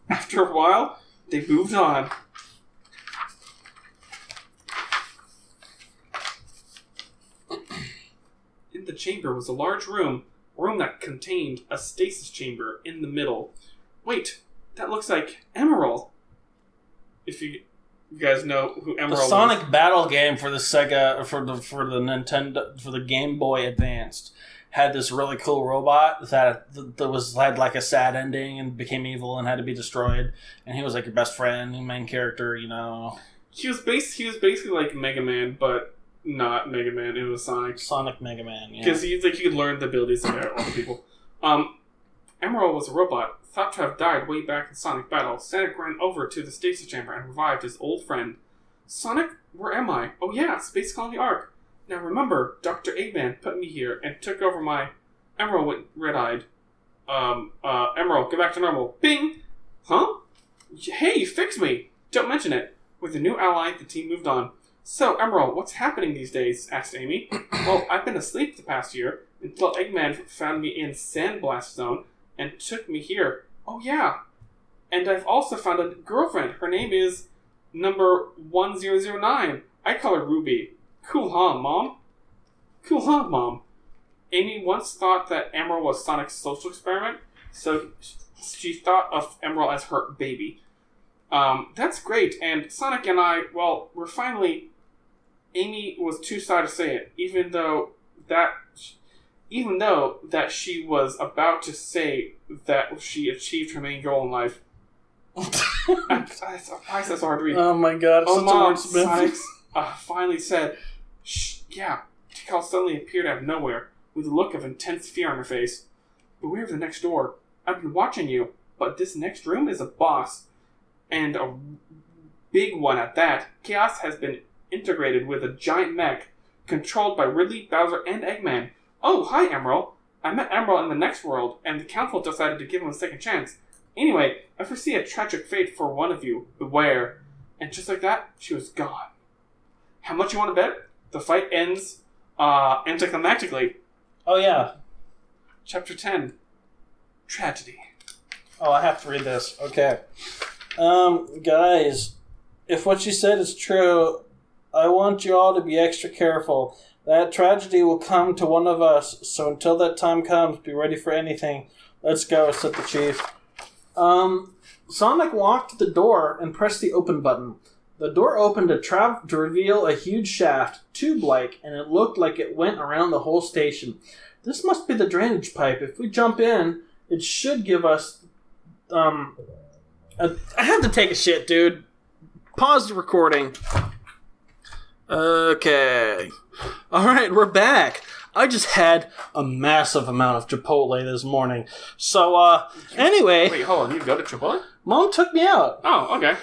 After a while, they moved on. In the chamber was a large room that contained a stasis chamber in the middle. Wait, that looks like Emerald. If you guys know who Emerald The is. Sonic battle game for the Sega, for the Nintendo, for the Game Boy Advanced had this really cool robot that had like a sad ending and became evil and had to be destroyed. And he was like your best friend, main character, you know. He was basically like Mega Man, but not Mega Man. It was Sonic. Sonic Mega Man, yeah. Because he could learn the abilities of other people. Emerald was a robot, thought to have died way back in Sonic battle. Sonic ran over to the stasis chamber and revived his old friend. Sonic, where am I? Oh yeah, Space Colony Arc. Now remember, Dr. Eggman put me here and took over my... Emerald went red-eyed. Emerald, get back to normal. Bing! Huh? Hey, fix me! Don't mention it. With a new ally, the team moved on. So, Emerald, what's happening these days? Asked Amy. Well, I've been asleep the past year until Eggman found me in Sandblast Zone and took me here. Oh yeah. And I've also found a girlfriend. Her name is number 1009. I call her Ruby. Cool, huh, Mom? Cool, huh, Mom? Amy once thought that Emerald was Sonic's social experiment, so she thought of Emerald as her baby. That's great, and Sonic and I, well, we're finally... Amy was too shy to say it, even though that she was about to say that she achieved her main goal in life. Why is that so hard to read? Oh my god, Oh, such Mom, a wordsmith. Sonic finally said, shh, yeah. Tikal suddenly appeared out of nowhere, with a look of intense fear on her face. Beware of the next door. I've been watching you, but this next room is a boss. And a big one at that. Chaos has been integrated with a giant mech, controlled by Ridley, Bowser, and Eggman. Oh, hi, Emerald. I met Emerald in the next world, and the council decided to give him a second chance. Anyway, I foresee a tragic fate for one of you. Beware. And just like that, she was gone. How much you want to bet? The fight ends anticlimactically. Oh yeah. Chapter 10. Tragedy. Oh, I have to read this. Okay. Guys, if what she said is true, I want you all to be extra careful. That tragedy will come to one of us, so until that time comes, be ready for anything. Let's go, said the chief. Sonic walked to the door and pressed the open button. The door opened to reveal a huge shaft, tube-like, and it looked like it went around the whole station. This must be the drainage pipe. If we jump in, it should give us... I have to take a shit, dude. Pause the recording. Okay. Alright, we're back. I just had a massive amount of Chipotle this morning. So, anyway... Wait, hold on. You go to Chipotle? Mom took me out. Oh, okay.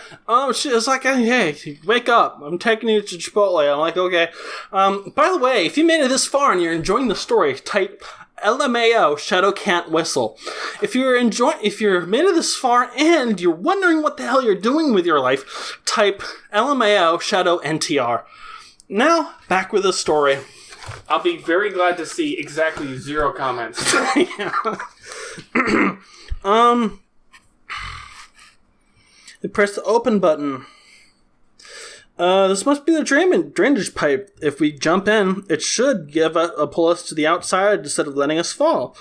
She was like, hey, wake up. I'm taking you to Chipotle. I'm like, okay. By the way, if you made it this far and you're enjoying the story, type LMAO, Shadow Can't Whistle. If you're made it this far and you're wondering what the hell you're doing with your life, type LMAO, Shadow NTR. Now, back with the story. I'll be very glad to see exactly 0 comments. They press the open button. This must be the drainage pipe. If we jump in, it should pull us to the outside instead of letting us fall.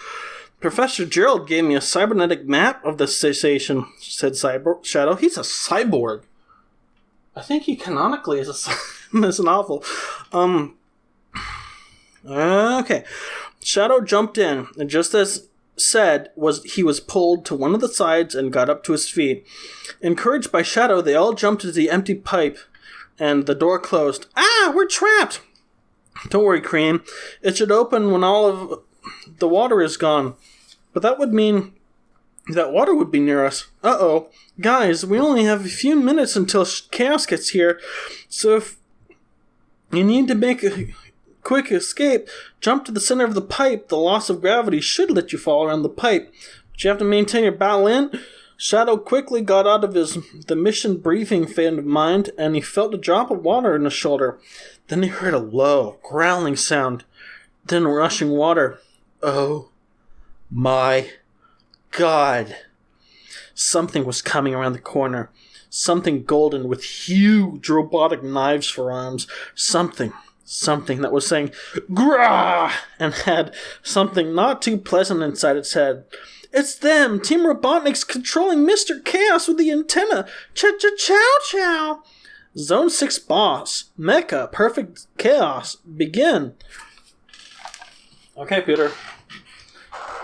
Professor Gerald gave me a cybernetic map of the station, said Shadow. He's a cyborg. I think he canonically is is a novel. Okay. Shadow jumped in, and just as said, he was pulled to one of the sides and got up to his feet. Encouraged by Shadow, they all jumped into the empty pipe, and the door closed. Ah, we're trapped! Don't worry, Cream. It should open when all of the water is gone. But that would mean that water would be near us. Uh-oh. Guys, we only have a few minutes until Chaos gets here. So if you need to make a quick escape, jump to the center of the pipe. The loss of gravity should let you fall around the pipe. But you have to maintain your battle in. Shadow quickly got out of the mission briefing frame of mind, and he felt a drop of water in his shoulder. Then he heard a low, growling sound, then rushing water. Oh my God. Something was coming around the corner. Something golden with huge robotic knives for arms. Something that was saying, "Grah!" and had something not too pleasant inside its head. It's them! Team Robotnik's controlling Mr. Chaos with the antenna! Cha-cha-chow-chow! Zone 6 boss. Mecha. Perfect Chaos. Begin. Okay, Peter.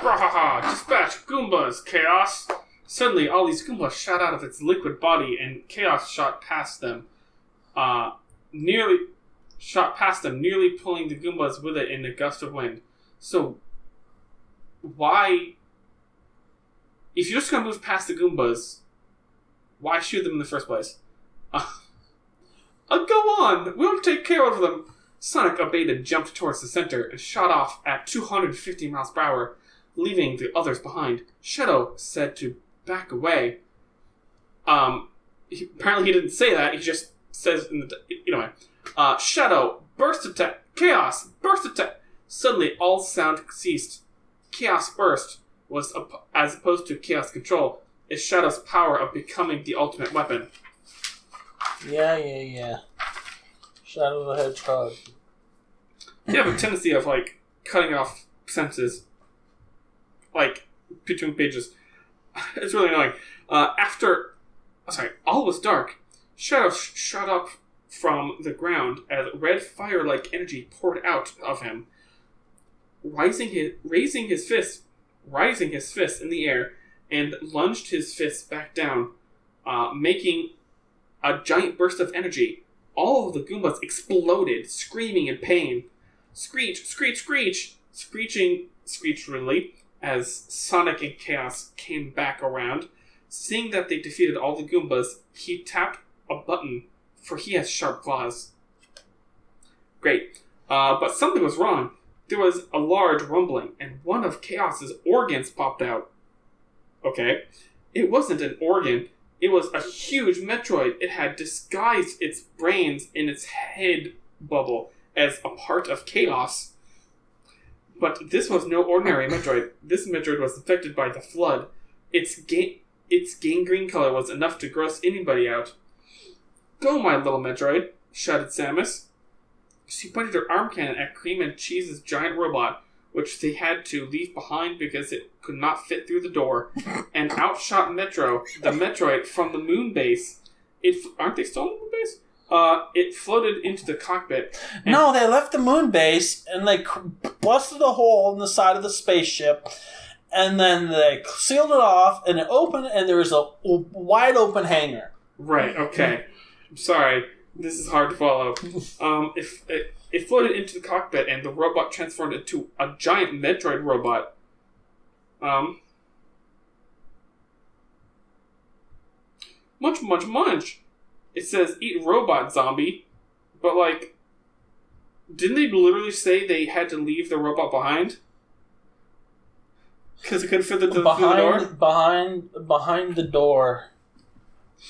Rahaha! Dispatch Goombas, Chaos! Suddenly, all these Goombas shot out of its liquid body, and Chaos shot past them. Nearly pulling the Goombas with it in a gust of wind. So, why... If you're just going to move past the Goombas, why shoot them in the first place? Go on! We'll take care of them! Sonic obeyed and jumped towards the center and shot off at 250 miles per hour, leaving the others behind. Shadow said to back away. Apparently he didn't say that, he just says... Anyway. Shadow, burst attack! Chaos, burst attack! Suddenly, all sound ceased. Chaos burst was, as opposed to Chaos control, is Shadow's power of becoming the ultimate weapon. Yeah. Shadow the Hedgehog. You have a tendency of, cutting off sentences, between pages. It's really annoying. All was dark. Shadow shot up from the ground as red fire-like energy poured out of him, raising his fist in the air, and lunged his fist back down, making a giant burst of energy. All of the Goombas exploded, screaming in pain. Screech, screech, screech! Screeched Ridley as Sonic and Chaos came back around. Seeing that they defeated all the Goombas, he tapped a button, for he has sharp claws. Great. But something was wrong. There was a large rumbling, and one of Chaos's organs popped out. Okay. It wasn't an organ. It was a huge Metroid. It had disguised its brains in its head bubble as a part of Chaos. But this was no ordinary Metroid. This Metroid was affected by the flood. Its gangrene color was enough to gross anybody out. Go, my little Metroid, shouted Samus. She pointed her arm cannon at Cream and Cheese's giant robot, which they had to leave behind because it could not fit through the door, and outshot the Metroid from the moon base. Aren't they still on the moon base? It floated into the cockpit. No, they left the moon base, and they busted a hole in the side of the spaceship, and then they sealed it off, and it opened, and there was a wide open hangar. Right, okay. I'm sorry. This is hard to follow. It floated into the cockpit, and the robot transformed into a giant Metroid robot. Munch. It says, eat robot, zombie. But, didn't they literally say they had to leave the robot behind? Because it couldn't fit through the door? Behind the door.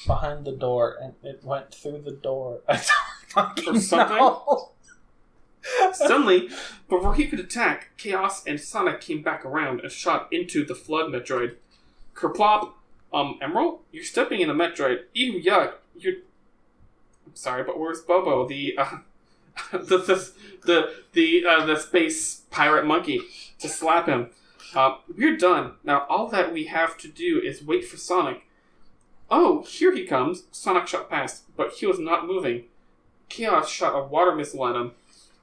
Behind the door, and it went through the door. I don't fucking know. Suddenly, before he could attack, Chaos and Sonic came back around and shot into the Flood Metroid. Kerplop! Emerald? You're stepping in a Metroid. Ew, yuck. I'm sorry, but where's Bobo? The space pirate monkey. To slap him. We're done. Now all that we have to do is wait for Sonic. Oh, here he comes. Sonic shot past, but he was not moving. Chaos shot a water missile at him.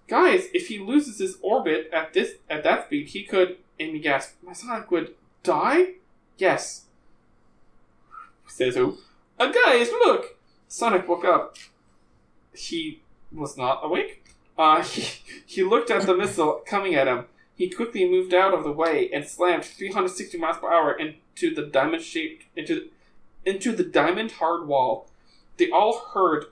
Guys, if he loses his orbit at that speed, he could... Amy gasped. My Sonic would die? Yes. Says who? Guys, look! Sonic woke up. He was not awake? He looked at the missile coming at him. He quickly moved out of the way and slammed 360 miles per hour into the diamond hard wall. They all heard.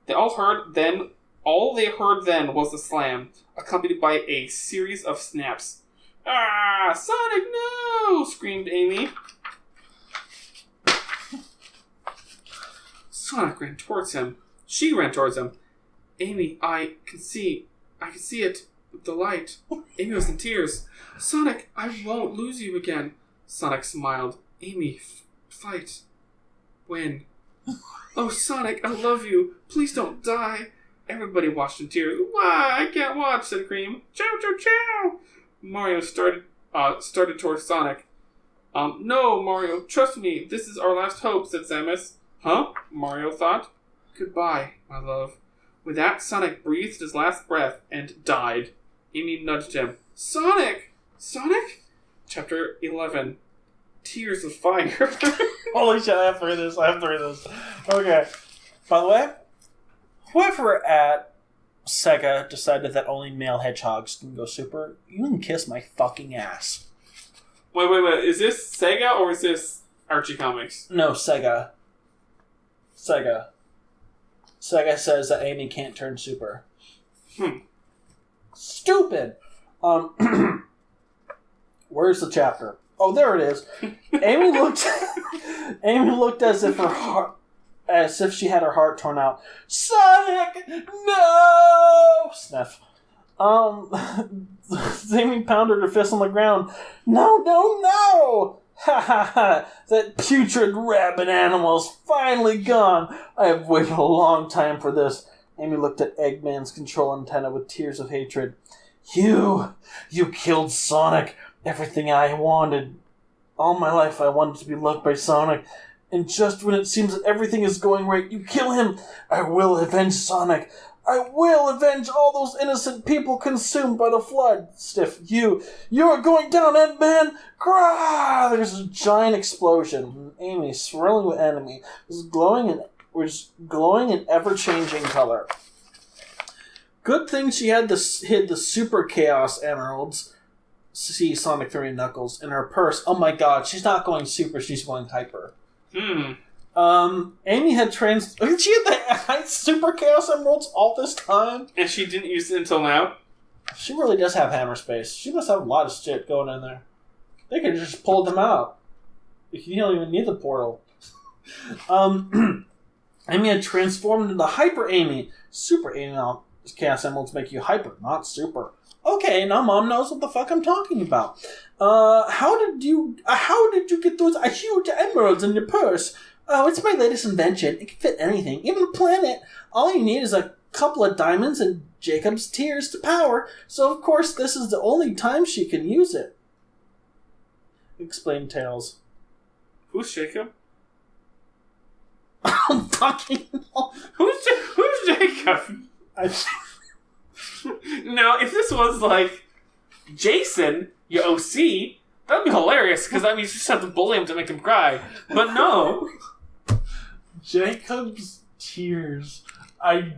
Then all they heard then was the slam, accompanied by a series of snaps. Ah, Sonic, no! Screamed Amy. Sonic ran towards him. She ran towards him. Amy, I can see it. The light. Amy was in tears. Sonic, I won't lose you again. Sonic smiled. Amy, fight. Win. Oh, Sonic, I love you. Please don't die. Everybody watched in tears. Why? I can't watch, said Cream. Chow, chow, chow. Mario started towards Sonic. No, Mario, trust me. This is our last hope, said Samus. Huh? Mario thought. Goodbye, my love. With that, Sonic breathed his last breath and died. Amy nudged him. Sonic! Sonic? Chapter 11. Tears of Fire. Holy shit, I have to read this. Okay. By the way, whoever at Sega decided that only male hedgehogs can go super, you can kiss my fucking ass. Wait. Is this Sega or is this Archie Comics? No, Sega. Sega says that Amy can't turn super. Stupid! Where's the chapter? Oh, there it is. Amy looked as if she had her heart torn out. Sonic! No! Sniff. Amy pounded her fist on the ground. No! Ha ha ha! That putrid rabbit animal is finally gone. I have waited a long time for this. Amy looked at Eggman's control antenna with tears of hatred. You killed Sonic. Everything I wanted. All my life I wanted to be loved by Sonic. And just when it seems that everything is going right, you kill him. I will avenge Sonic. I will avenge all those innocent people consumed by the flood. Stiff, you are going down, Ant-Man! Grah! There's a giant explosion. Amy, swirling with enemy, was glowing in ever-changing color. Good thing she had hid the Super Chaos Emeralds, see Sonic 3 and Knuckles, in her purse. Oh my god, she's not going super, she's going hyper. Amy had she had the Super Chaos Emeralds all this time? And she didn't use it until now? She really does have hammer space. She must have a lot of shit going in there. They could just pull them out. You don't even need the portal. Amy had transformed into Hyper Amy. Super Amy. Now, Chaos Emeralds make you hyper, not super. Okay, now Mom knows what the fuck I'm talking about. How did you get those huge emeralds in your purse? Oh, it's my latest invention. It can fit anything, even a planet. All you need is a couple of diamonds and Jacob's tears to power, so of course this is the only time she can use it. Explained Tails. Who's Jacob? I don't fucking know. Who's Jacob? Now, if this was like Jason, your OC, that'd be hilarious, because that means you just have to bully him to make him cry. But no. Jacob's tears.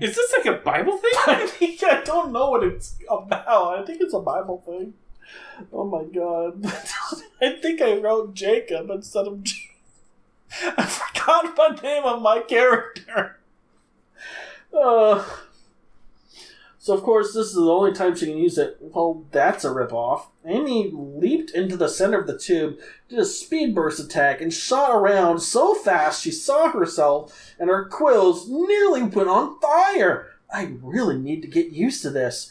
Is this like a Bible thing? I don't know what it's about. I think it's a Bible thing. Oh my god. I think I wrote Jacob instead of I forgot the name of my character. So, of course, this is the only time she can use it. Well, that's a ripoff. Amy leaped into the center of the tube, did a speed burst attack, and shot around so fast she saw herself, and her quills nearly went on fire. I really need to get used to this.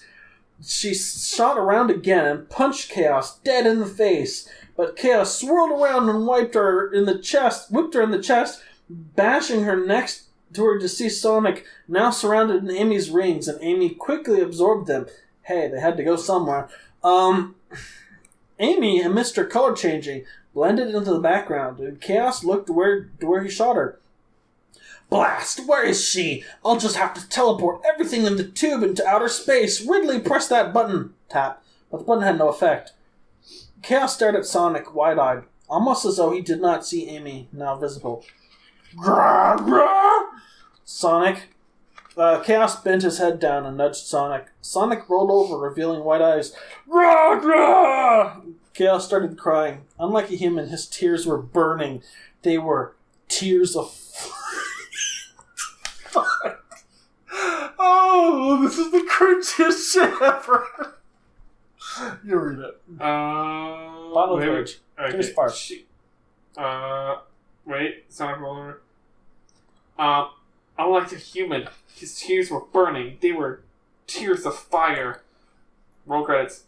She shot around again and punched Chaos dead in the face, but Chaos swirled around and whipped her in the chest, bashing her next to her deceased Sonic, now surrounded in Amy's rings, and Amy quickly absorbed them. Hey, they had to go somewhere. Amy and Mr. Color Changing blended into the background, and Chaos looked to where he shot her. Blast! Where is she? I'll just have to teleport everything in the tube into outer space. Ridley, press that button. Tap. But the button had no effect. Chaos stared at Sonic, wide-eyed, almost as though he did not see Amy, now visible. Grah, grah! Sonic, Chaos bent his head down and nudged Sonic. Sonic rolled over, revealing white eyes. Rah, rah! Chaos started crying. Unlike a human, his tears were burning. They were tears of... Oh, this is the cringiest shit ever. You read it. Bottle page. Here's part. Wait. Sonic rolled over. Unlike a human, his tears were burning. They were tears of fire. Roll credits.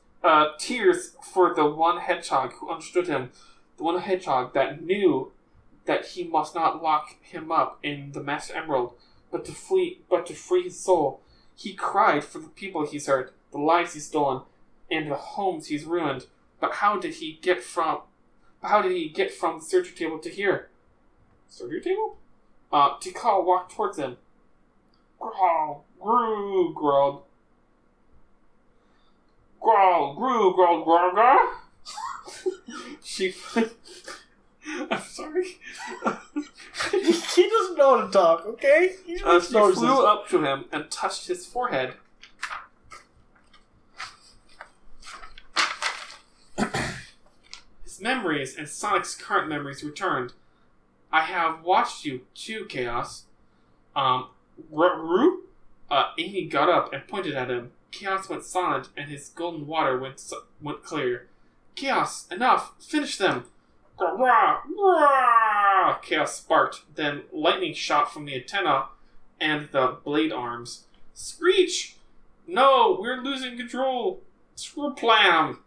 Tears for the one hedgehog who understood him. The one hedgehog that knew that he must not lock him up in the Master Emerald, but to free his soul. He cried for the people he's hurt, the lives he's stolen, and the homes he's ruined. But how did he get from the surgery table to here? Surgery table? Tikal walked towards him. Growl, groo, growled. Growl, groo, growled, growl. She... I'm sorry. He doesn't know how to talk, okay? She flew up to him and touched his forehead. His memories and Sonic's current memories returned. I have watched you too, Chaos. Amy got up and pointed at him. Chaos went silent and his golden water went clear. Chaos, enough! Finish them! Chaos sparked, then lightning shot from the antenna and the blade arms. Screech! No, we're losing control! Screw plan!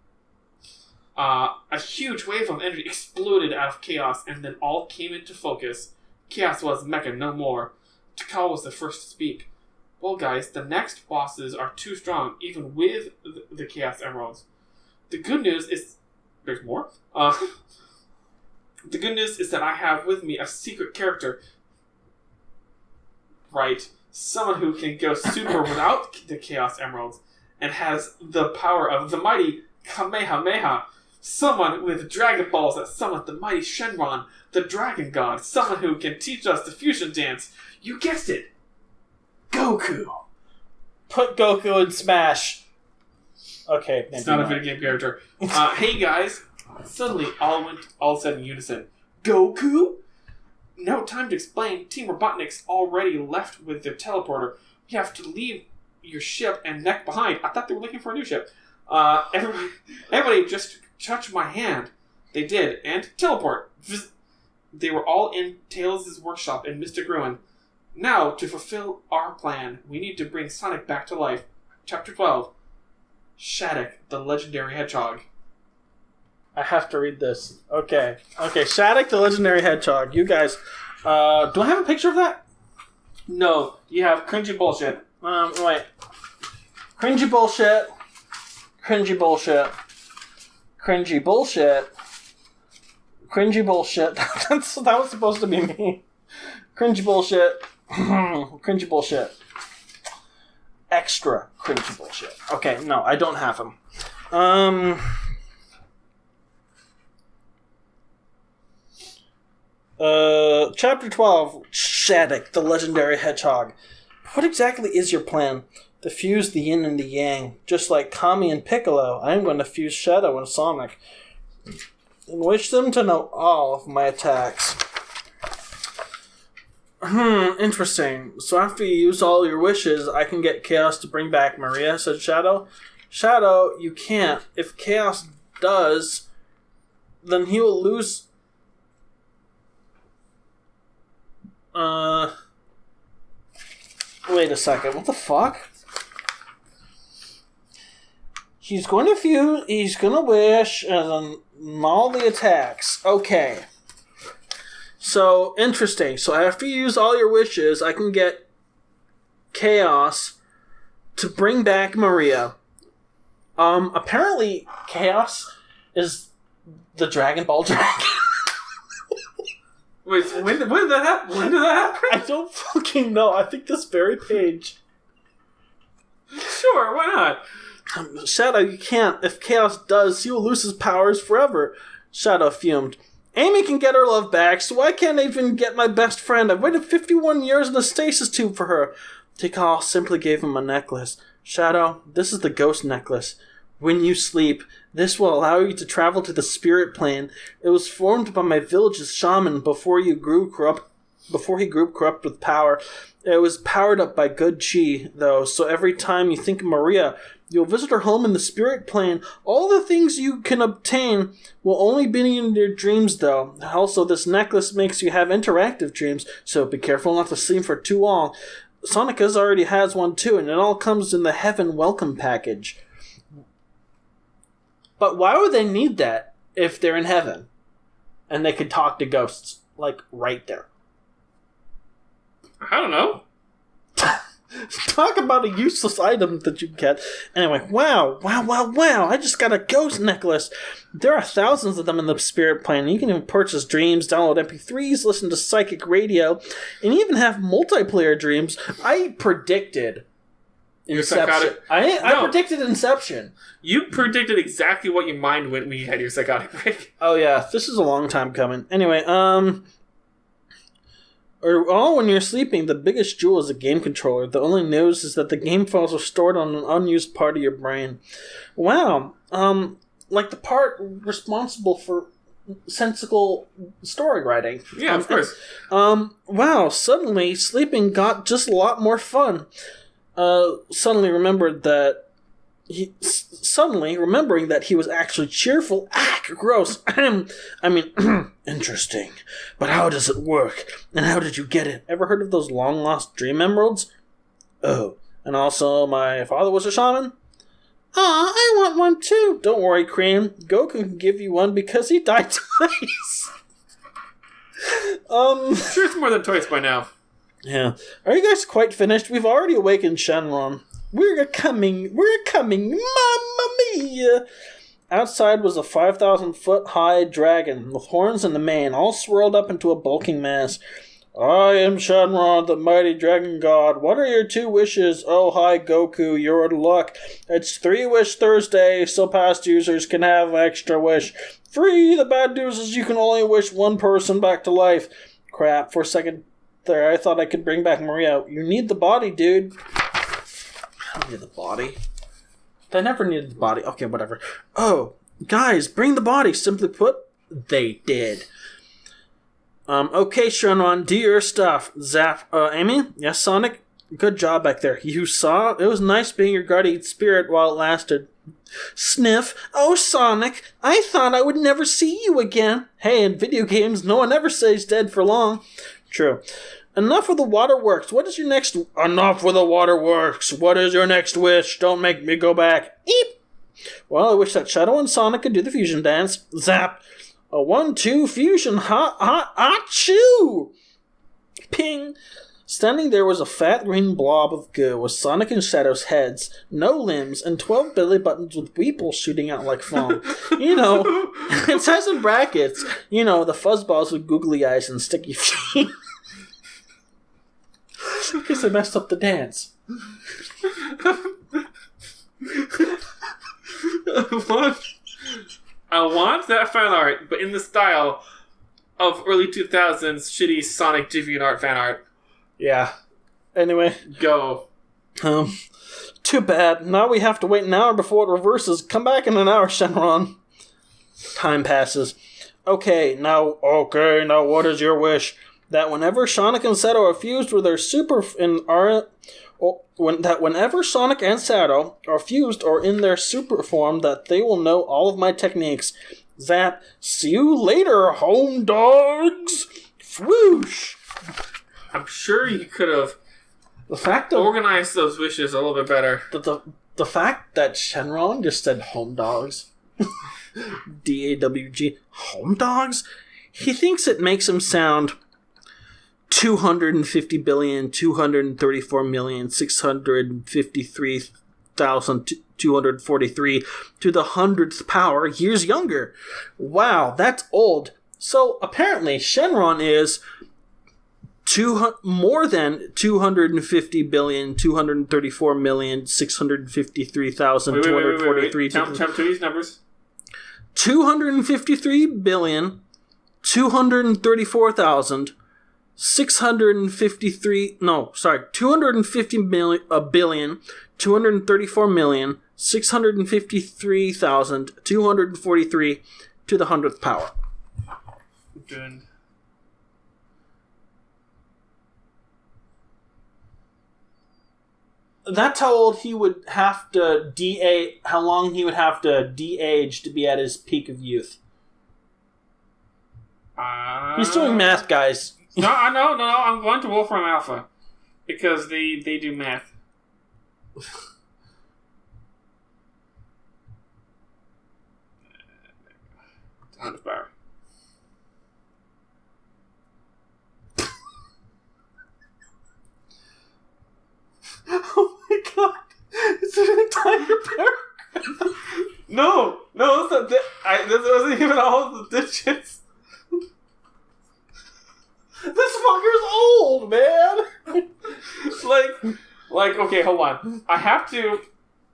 A huge wave of energy exploded out of Chaos and then all came into focus. Chaos was Mecha no more. Tikal was the first to speak. Well guys, the next bosses are too strong, even with the Chaos Emeralds. The good news is... There's more? The good news is that I have with me a secret character. Right. Someone who can go super without the Chaos Emeralds and has the power of the mighty Kamehameha. Someone with Dragon Balls that summon the mighty Shenron, the Dragon God. Someone who can teach us the fusion dance. You guessed it. Goku. Put Goku in Smash. Okay. It's not a video game character. Hey guys. Suddenly, all said in unison. Goku? No time to explain. Team Robotnik's already left with their teleporter. You have to leave your ship and neck behind. I thought they were looking for a new ship. Everybody just touch my hand. They did, and teleport. They were all in Tails' workshop in Mystic Ruin. Now, to fulfill our plan, we need to bring Sonic back to life. Chapter 12. SHADIC, the legendary hedgehog. I have to read this. Okay, SHADIC, the legendary hedgehog. You guys, do I have a picture of that? No, you have cringy bullshit. Wait. Cringy bullshit. Cringy bullshit. Cringy bullshit. Cringy bullshit. That was supposed to be me. Cringy bullshit. Cringy bullshit. Extra cringy bullshit. Okay, no, I don't have him. Chapter 12, SHADIC, the legendary hedgehog. What exactly is your plan? To fuse the yin and the yang. Just like Kami and Piccolo, I am going to fuse Shadow and Sonic. And wish them to know all of my attacks. Interesting. So after you use all your wishes, I can get Chaos to bring back Maria, said Shadow. Shadow, you can't. If Chaos does, then he will lose... Wait a second. What the fuck? He's going to fuse, he's going to wish, and then all the attacks. Okay. So, interesting. So after you use all your wishes, I can get Chaos to bring back Maria. Apparently, Chaos is the Dragon Ball Dragon. Wait, when did that happen? When did that happen? I don't fucking know. I think this very page. Sure, why not? Shadow, you can't. If Chaos does, he will lose his powers forever. Shadow fumed. Amy can get her love back, so I can't even get my best friend. I've waited 51 years in a stasis tube for her. Tikal simply gave him a necklace. Shadow, this is the ghost necklace. When you sleep, this will allow you to travel to the spirit plane. It was formed by my village's shaman before he grew corrupt with power. It was powered up by good chi, though, so every time you think of Maria, you'll visit her home in the spirit plane. All the things you can obtain will only be in your dreams, though. Also, this necklace makes you have interactive dreams, so be careful not to sleep for too long. Sonica's already has one, too, and it all comes in the Heaven Welcome package. But why would they need that if they're in heaven? And they could talk to ghosts, like, right there. I don't know. Talk about a useless item that you get. Anyway, wow. I just got a ghost necklace. There are thousands of them in the spirit plane. You can even purchase dreams, download MP3s, listen to psychic radio, and even have multiplayer dreams. I predicted Inception. I predicted Inception. You predicted exactly what your mind went when you had your psychotic break. Oh yeah, this is a long time coming. Anyway, when you're sleeping, the biggest jewel is a game controller. The only news is that the game files are stored on an unused part of your brain. Wow. Like the part responsible for sensical story writing. Yeah, of course. Wow, suddenly sleeping got just a lot more fun. Suddenly remembering that he was actually cheerful. Gross. I mean, interesting. But how does it work? And how did you get it? Ever heard of those long-lost dream emeralds? Oh, and also my father was a shaman? I want one too. Don't worry, Cream. Goku can give you one because he died twice. I'm sure it's more than twice by now. Yeah. Are you guys quite finished? We've already awakened Shenron. We're coming, mamma mia! Outside was a 5,000-foot-high dragon with horns and a mane, all swirled up into a bulking mass. I am Shenron, the mighty dragon god. What are your 2 wishes? Oh, hi, Goku, you're in luck. It's 3-Wish Thursday, so past users can have an extra wish. Free! The bad news is you can only wish 1 person back to life. Crap, for a second there, I thought I could bring back Maria. You need the body, dude. I don't need the body. They never needed the body. Okay, whatever. Oh, guys, bring the body. Simply put, they did. Okay, Shenron, do your stuff. Zap, Amy? Yes, Sonic? Good job back there. You saw? It was nice being your guardian spirit while it lasted. Sniff. Oh, Sonic, I thought I would never see you again. Hey, in video games, no one ever stays dead for long. True. Enough with the waterworks. What is your next... Enough with the waterworks. What is your next wish? Don't make me go back. Eep. Well, I wish that Shadow and Sonic could do the fusion dance. Zap. A 1-2 fusion. Achoo! Ping. Standing there was a fat green blob of goo with Sonic and Shadow's heads, no limbs, and 12 belly buttons with weeple shooting out like foam. You know, it says in brackets, you know, the fuzzballs with googly eyes and sticky feet. Because I messed up the dance. I want that fan art, but in the style of early 2000s shitty Sonic DeviantArt fan art. Yeah. Anyway. Go. Too bad. Now we have to wait an hour before it reverses. Come back in an hour, Shenron. Time passes. Okay, now what is your wish? That whenever Sonic and Shadow are fused with their whenever Sonic and Shadow are fused or in their super form, that they will know all of my techniques. Zap. See you later, home dogs. Whoosh. I'm sure you could have organized those wishes a little bit better. The fact that Shenron just said home dogs. DAWG. Home dogs? He thinks it makes him sound 250,234,653,243 to the 100th power years younger. Wow, that's old. So apparently Shenron is more than 250,234,653,243. Count these numbers. 253,234,000. 234,653,243 to the 100th power. Good. That's how old he would have to de-age, how long he would have to de-age to be at his peak of youth. He's doing math, guys. No, I'm going to Wolfram Alpha. Because they do math. Time to power. Oh my god. It's an entire paragraph. No, it's not. This wasn't even all of the digits. This fucker's old, man. like, okay, hold on. I have to.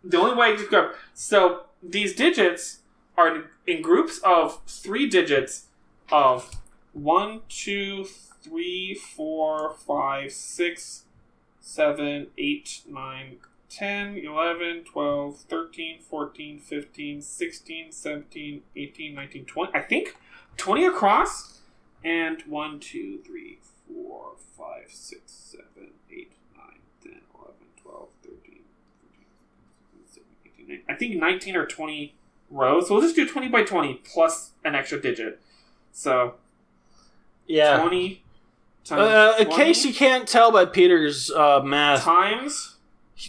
The only way I can describe. So these digits are in groups of 3 digits of 1, 2, 3, 4, 5, 6, 7, 8, 9, 10, 11, 12, 13, 14, 15, 16, 17, 18, 19, 20. I think 20 across. And 1, 2, 3, 4, 5, 6, 7, 8, 9, 10, 11, 12, 13, 14, 15, 16, 17, 18, 19. I think 19 or 20 rows. So we'll just do 20 by 20 plus an extra digit. So, yeah. 20 times 20. In case you can't tell by Peter's math. Times.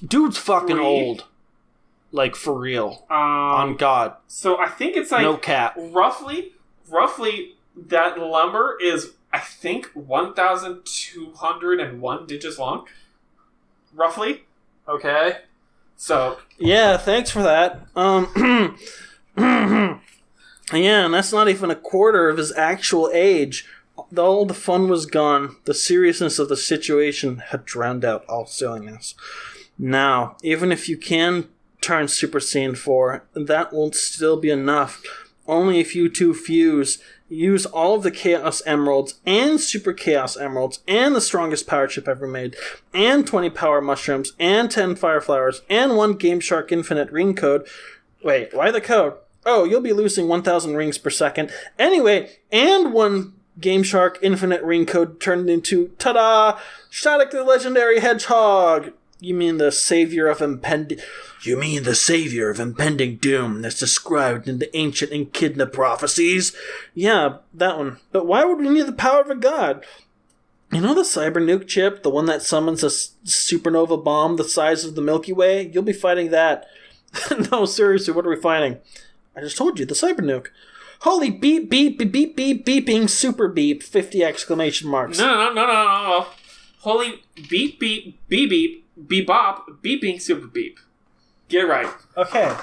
Dude's fucking 3. old. Like, for real. On God. So I think it's like... No cap. Roughly... That number is, I think, 1,201 digits long. Roughly. Okay. So. Yeah, thanks for that. Yeah, and that's not even a quarter of his actual age. All the fun was gone. The seriousness of the situation had drowned out all silliness. Now, even if you can turn Super Saiyan 4, that won't still be enough. Only if you two fuse, use all of the Chaos Emeralds and Super Chaos Emeralds and the strongest power chip ever made, and 20 Power Mushrooms, and 10 Fire Flowers, and 1 Game Shark Infinite Ring Code. Wait, why the code? Oh, you'll be losing 1,000 rings per second. Anyway, and 1 Game Shark Infinite Ring Code turned into, ta-da! SHADIC the Legendary Hedgehog! You mean the savior of impending doom that's described in the ancient Echidna prophecies? Yeah, that one. But why would we need the power of a god? You know the cyber nuke chip, the one that summons a supernova bomb the size of the Milky Way? You'll be fighting that. No, seriously, what are we fighting? I just told you, the cyber nuke. Holy beep, beep, beep, beep, beep, beeping super beep, 50 exclamation marks. No. Holy beep, beep, beep, beep. Bebop, beeping super beep. Get it right. Okay.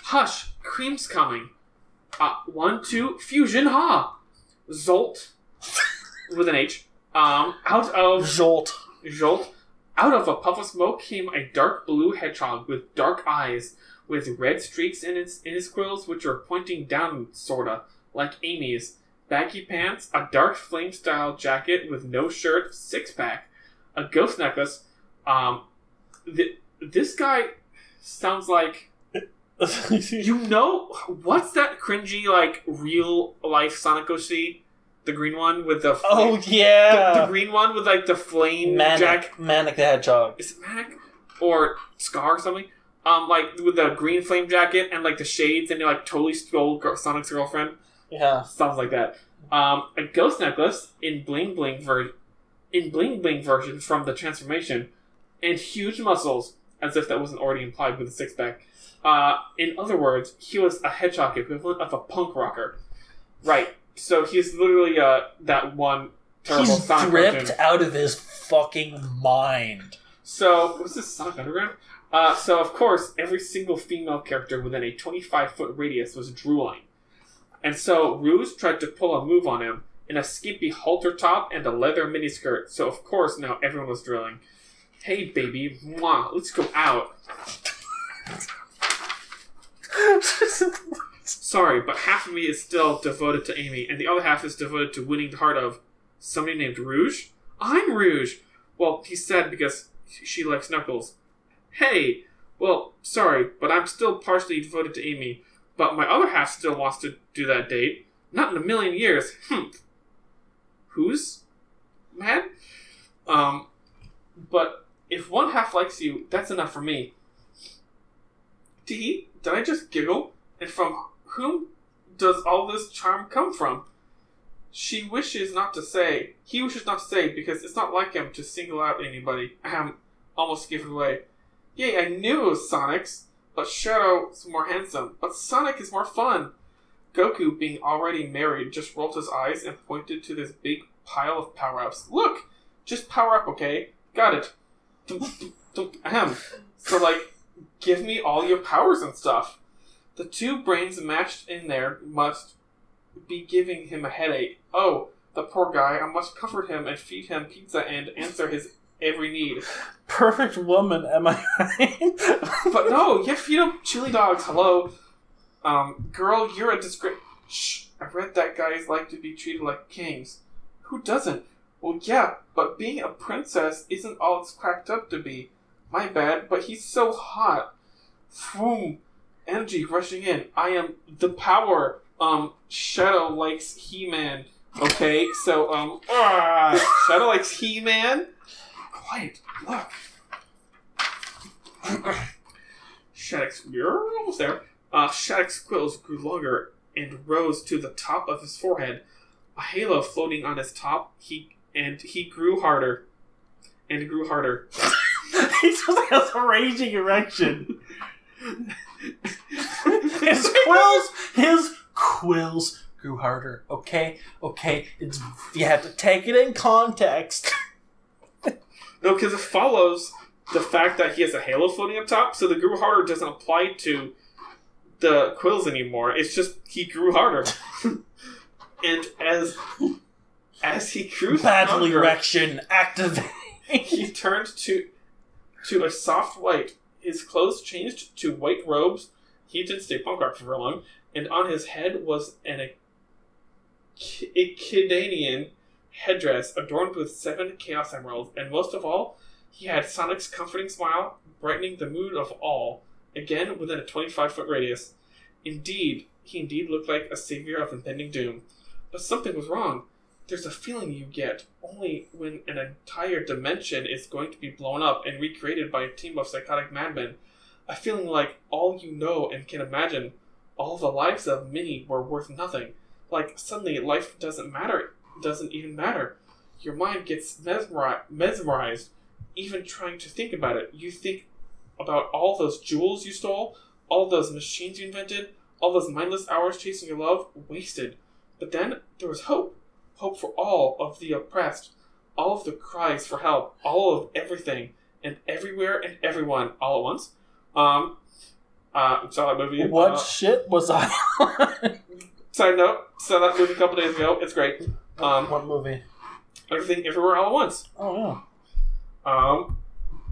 Hush, cream's coming. 1, 2, fusion, ha! Zolt, with an H. Out of... Jolt. Out of a puff of smoke came a dark blue hedgehog with dark eyes, with red streaks in his quills, which are pointing down, sorta, like Amy's. Baggy pants, a dark flame-style jacket with no shirt, 6-pack. A ghost necklace. This guy sounds like... You know... What's that cringy, like, real-life Sonic OC? The green one with the... Oh, yeah! The green one with, like, the flame jack... Manic the Hedgehog. Is it Manic? Or Scar or something? Like, with the green flame jacket and, like, the shades and, like, totally stole Sonic's girlfriend. Yeah. Sounds like that. A ghost necklace in bling bling version from the transformation, and huge muscles, as if that wasn't already implied with the 6-pack. In other words, he was a hedgehog equivalent of a punk rocker. Right. So he's literally that one terrible Sonic dripped cartoon. out of his fucking mind. So, was this Sonic Underground? So, of course, every single female character within a 25-foot radius was drooling. And so, Ruse tried to pull a move on him in a skimpy halter top and a leather miniskirt. So, of course, now everyone was drilling. Hey, baby, mwah, let's go out. Sorry, but half of me is still devoted to Amy, and the other half is devoted to winning the heart of Somebody named Rouge? I'm Rouge! Well, he's sad because she likes Knuckles. Hey! Well, sorry, but I'm still partially devoted to Amy. But my other half still wants to do that date. Not in a million years. Who's mad? But if one half likes you, that's enough for me. Did I just giggle? And from whom does all this charm come from? He wishes not to say, because it's not like him to single out anybody. Ahem, almost gave it away. Yay, I knew it was Sonic's, but Shadow's more handsome. But Sonic is more fun. Goku, being already married, just rolled his eyes and pointed to this big pile of power-ups. Look! Just power up, okay? Got it. Ahem. So, like, give me all your powers and stuff. The two brains matched in there must be giving him a headache. Oh, the poor guy. I must comfort him and feed him pizza and answer his every need. Perfect woman, am I right? But no, you feed him chili dogs. Hello. Girl, you're a disgrace. Shh, I read that guys like to be treated like kings. Who doesn't? Well, yeah, but being a princess isn't all it's cracked up to be. My bad, but he's so hot. Boom. Energy rushing in. I am the power. Shadow likes He-Man. Okay, so, Shadow likes He-Man? Quiet, look. You're almost there. Shadic's quills grew longer and rose to the top of his forehead. A halo floating on his top, he grew harder. And grew harder. He just has a raging erection. His quills grew harder. Okay, you have to take it in context. No, because it follows the fact that he has a halo floating up top, so the grew harder doesn't apply to the quills anymore. It's just he grew harder. And as he grew battle erection activate. He turned to a soft white. His clothes changed to white robes. He didn't stay punk rock for very long. And on his head was an Echidanian headdress adorned with 7 Chaos Emeralds. And most of all, he had Sonic's comforting smile, brightening the mood of all, again within a 25-foot radius. He indeed looked like a savior of impending doom. But something was wrong. There's a feeling you get only when an entire dimension is going to be blown up and recreated by a team of psychotic madmen. A feeling like all you know and can imagine, all the lives of many were worth nothing. Like suddenly life doesn't even matter. Your mind gets mesmerized, even trying to think about it. You think about all those jewels you stole, all those machines you invented, all those mindless hours chasing your love, wasted. But then there was hope. Hope for all of the oppressed, all of the cries for help, all of everything, and everywhere and everyone, all at once. Saw that movie. What shit was I on? Side note, saw that movie a couple days ago. It's great. What movie? Everything, Everywhere, All at Once. Oh, yeah.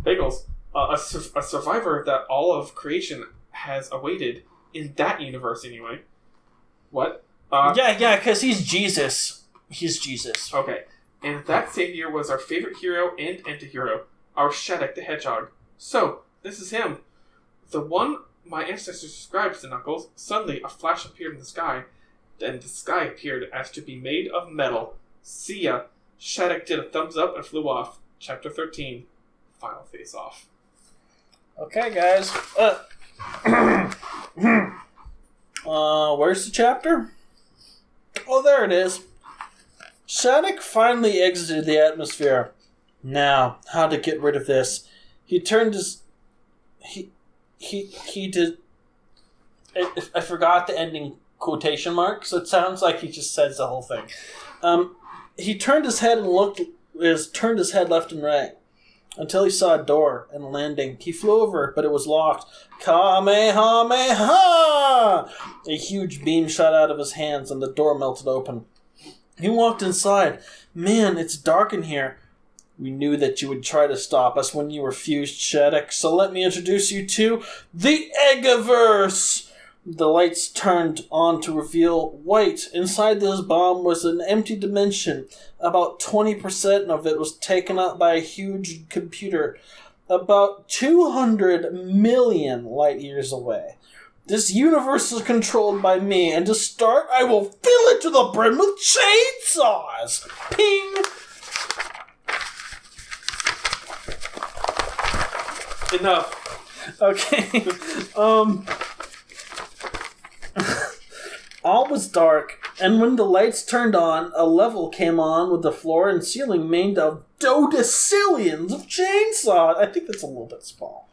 Bagels. A survivor that all of creation has awaited, in that universe anyway. What? Yeah, because he's Jesus. He's Jesus. Okay. And that savior was our favorite hero and anti-hero, our SHADIC the Hedgehog. So, this is him. The one my ancestors described to Knuckles. Suddenly, a flash appeared in the sky, and the sky appeared as to be made of metal. See ya. SHADIC did a thumbs up and flew off. Chapter 13. Final face-off. Okay, guys. Where's the chapter? Oh, there it is. SHADIC finally exited the atmosphere. Now, how to get rid of this? He turned his... He did... I forgot the ending quotation marks. It sounds like he just says the whole thing. He turned his head left and right until he saw a door and a landing. He flew over, but it was locked. Kamehameha! A huge beam shot out of his hands and the door melted open. He walked inside. Man, it's dark in here. We knew that you would try to stop us when you were fused, SHADIC, so let me introduce you to the Eggiverse! The lights turned on to reveal white. Inside this bomb was an empty dimension. About 20% of it was taken up by a huge computer, about 200 million light years away. This universe is controlled by me, and to start, I will fill it to the brim with chainsaws! Ping! Enough. Okay. All was dark, and when the lights turned on, a level came on with the floor and ceiling made of dodecillions of chainsaws. I think that's a little bit small.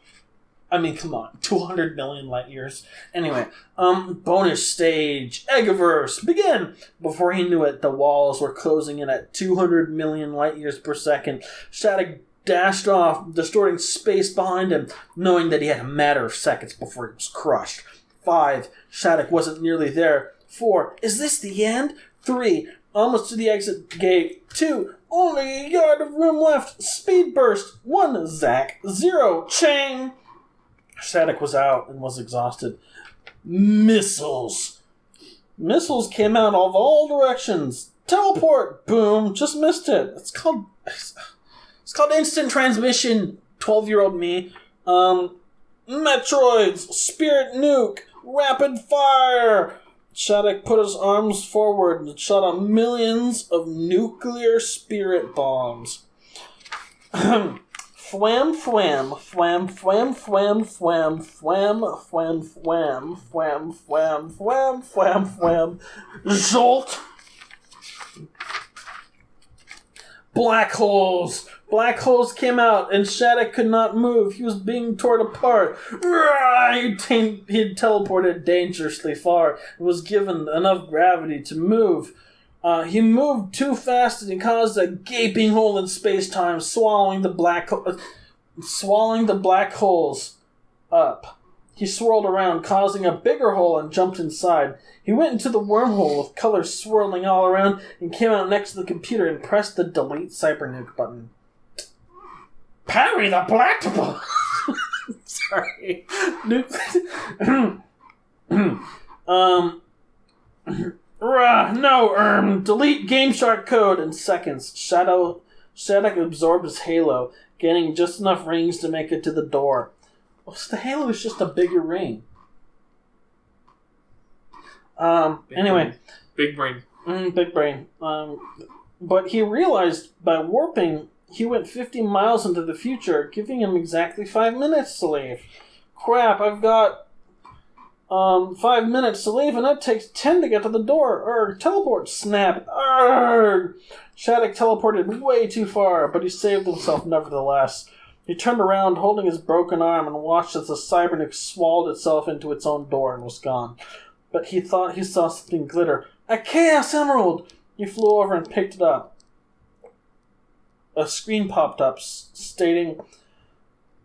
I mean, come on, 200 million light years. Anyway, bonus stage, Eggiverse, begin! Before he knew it, the walls were closing in at 200 million light years per second. SHADIC dashed off, distorting space behind him, knowing that he had a matter of seconds before he was crushed. 5. SHADIC wasn't nearly there. 4. Is this the end? 3. Almost to the exit gate. 2. Only a yard of room left. Speed burst. 1. Zack. 0. Chain. SHADIC was out and was exhausted. Missiles. Missiles came out of all directions. Teleport. Boom. Just missed it. It's called instant transmission. 12-year-old me. Metroids. Spirit nuke. Rapid fire. SHADIC put his arms forward and shot out millions of nuclear spirit bombs. Fwam, fwam, fwam, fwam, fwam, fwam, fwam, fwam, fwam, fwam, fwam, fwam, fwam, fwam. Jolt! Black holes! Black holes came out, and SHADIC could not move. He was being torn apart. He had teleported dangerously far and was given enough gravity to move. He moved too fast and he caused a gaping hole in space-time, swallowing the black holes up. He swirled around, causing a bigger hole, and jumped inside. He went into the wormhole with colors swirling all around and came out next to the computer and pressed the delete cybernuke button. Parry the black ball. Sorry. Delete GameShark code in seconds. SHADIC absorbed his halo, gaining just enough rings to make it to the door. So the halo is just a bigger ring. Anyway. Big brain. Big brain. But he realized by warping, he went 50 miles into the future, giving him exactly 5 minutes to leave. Crap, I've got 5 minutes to leave, and that takes 10 to get to the door. Teleport, snap. SHADIC teleported way too far, but he saved himself nevertheless. He turned around, holding his broken arm, and watched as the cybernuke swallowed itself into its own door and was gone. But he thought he saw something glitter. A Chaos Emerald! He flew over and picked it up. A screen popped up stating,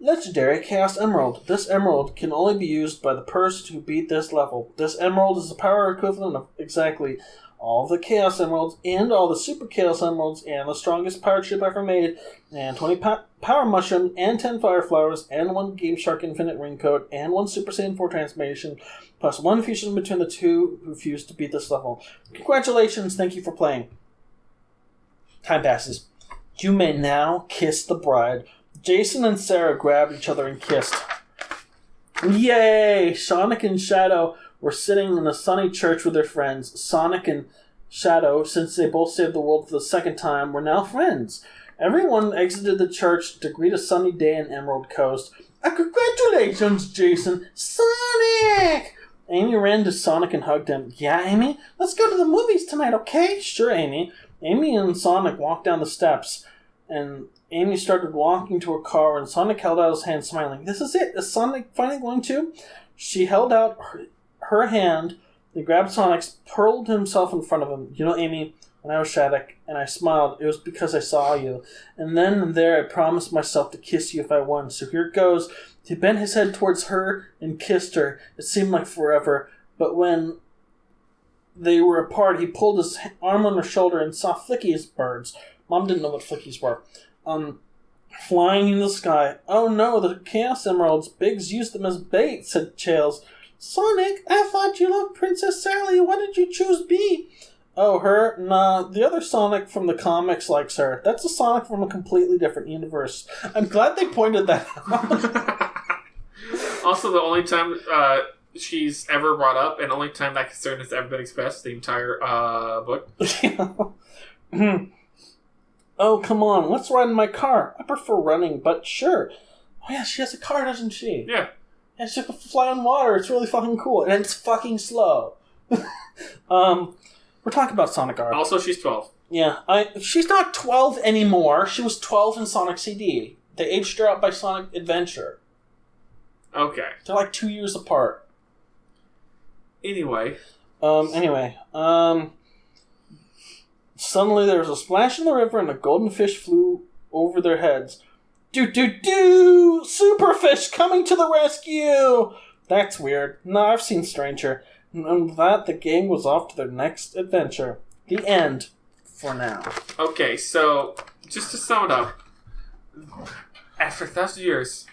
Legendary Chaos Emerald. This emerald can only be used by the person who beat this level. This emerald is the power equivalent of exactly all the Chaos Emeralds and all the Super Chaos Emeralds and the strongest power chip ever made, and 20 Power Mushroom, and 10 Fire Flowers, and 1 GameShark Infinite Ring Code, and 1 Super Saiyan 4 transformation, plus 1 fusion between the two who fused to beat this level. Congratulations, thank you for playing. Time passes. You may now kiss the bride. Jason and Sarah grabbed each other and kissed. Yay! Sonic and Shadow were sitting in a sunny church with their friends. Sonic and Shadow, since they both saved the world for the second time, were now friends. Everyone exited the church to greet a sunny day in Emerald Coast. Congratulations, Jason! Sonic! Amy ran to Sonic and hugged him. Yeah, Amy? Let's go to the movies tonight, okay? Sure, Amy. Amy and Sonic walked down the steps, and Amy started walking to her car, and Sonic held out his hand, smiling. This is it! Is Sonic finally going to? She held out her hand, and grabbed Sonic's, hurled himself in front of him. You know, Amy, when I was SHADIC, and I smiled, it was because I saw you. And then and there I promised myself to kiss you if I won. So here it goes. He bent his head towards her and kissed her. It seemed like forever, but when they were apart, he pulled his arm on her shoulder and saw Flicky's birds. Mom didn't know what Flickies were. Flying in the sky. Oh no, the Chaos Emeralds. Biggs used them as bait, said Chaos. Sonic, I thought you loved Princess Sally. Why did you choose B? Oh, her? Nah, the other Sonic from the comics likes her. That's a Sonic from a completely different universe. I'm glad they pointed that out. Also, the only time she's ever brought up, and only time that concern has ever been expressed, the entire book. Oh, come on, let's ride in my car. I prefer running, but sure. Oh yeah, she has a car, doesn't she? Yeah. Yeah, she can fly on water. It's really fucking cool. And it's fucking slow. We're talking about Sonic R. Also, she's 12. Yeah, she's not 12 anymore. She was 12 in Sonic CD. They aged her out by Sonic Adventure. Okay. They're like 2 years apart. Anyway. Suddenly there was a splash in the river and a golden fish flew over their heads. Do! Superfish coming to the rescue! That's weird. No, I've seen stranger. And with that, the gang was off to their next adventure. The end. For now. Okay, so, just to sum it up. After 1,000 years,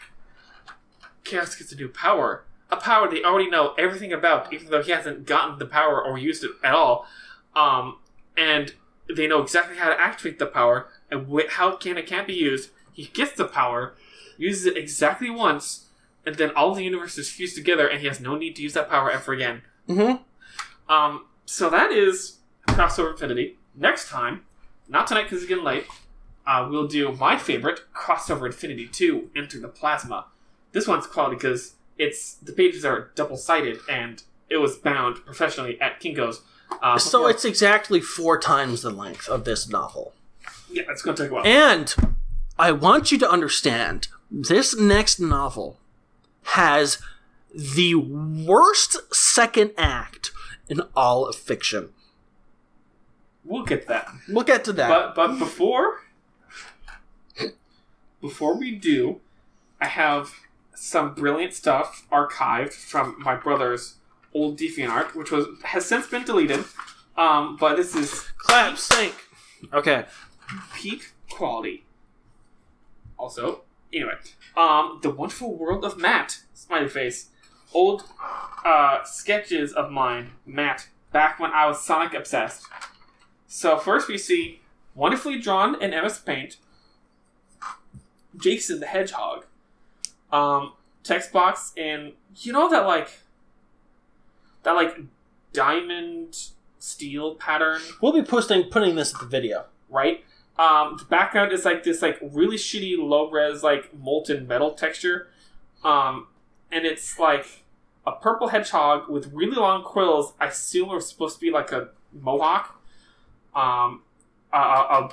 Chaos gets a new power. A power they already know everything about, even though he hasn't gotten the power or used it at all. And they know exactly how to activate the power, and how it can't be used. He gets the power, uses it exactly once, and then all the universes fuse together, and he has no need to use that power ever again. Mm-hmm. So that is Crossover Infinity. Next time, not tonight because it's getting late, we'll do my favorite, Crossover Infinity 2, Enter the Plasma. This one's quality because the pages are double-sided, and it was bound professionally at Kinko's. So it's exactly 4 times the length of this novel. Yeah, it's going to take a while. And I want you to understand, this next novel has the worst second act in all of fiction. We'll get to that. We'll get to that. But before we do, I have some brilliant stuff archived from my brother's old DeviantArt, which has since been deleted. But this is Clap, sync. Okay. Peak quality. Also, anyway, The Wonderful World of Matt, smiley face. Old sketches of mine, Matt, back when I was Sonic obsessed. So first we see, wonderfully drawn in MS Paint, Jason the Hedgehog. Text box in, you know that diamond steel pattern? We'll be putting this at the video. Right? The background is like this really shitty low-res molten metal texture. And it's like a purple hedgehog with really long quills. I assume are supposed to be like a mohawk. A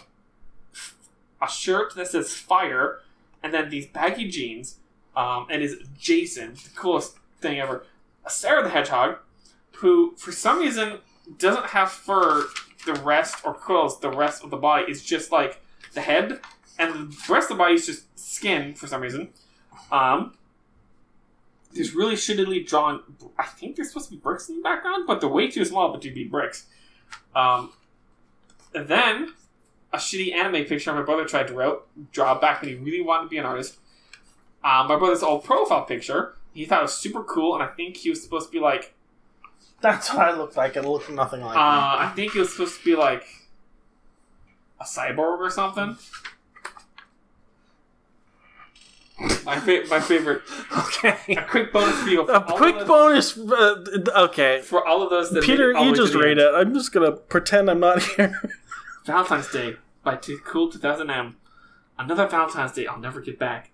shirt that says fire, and then these baggy jeans, and is Jason, the coolest thing ever. Sarah the Hedgehog, who for some reason doesn't have fur the rest or quills the rest of the body. It's just like the head, and the rest of the body is just skin for some reason. There's really shittily drawn, I think there's supposed to be bricks in the background, but they're way too small to be bricks. And then a shitty anime picture my brother tried to draw back when he really wanted to be an artist. My brother's old profile picture, he thought it was super cool, and I think he was supposed to be like... That's what I looked like. It looked nothing like me. I think he was supposed to be like a cyborg or something. My favorite. Okay. A quick bonus for you. Okay. For all of those that Peter, you just read it. I'm just going to pretend I'm not here. Valentine's Day by Cool 2000M. Another Valentine's Day I'll never get back.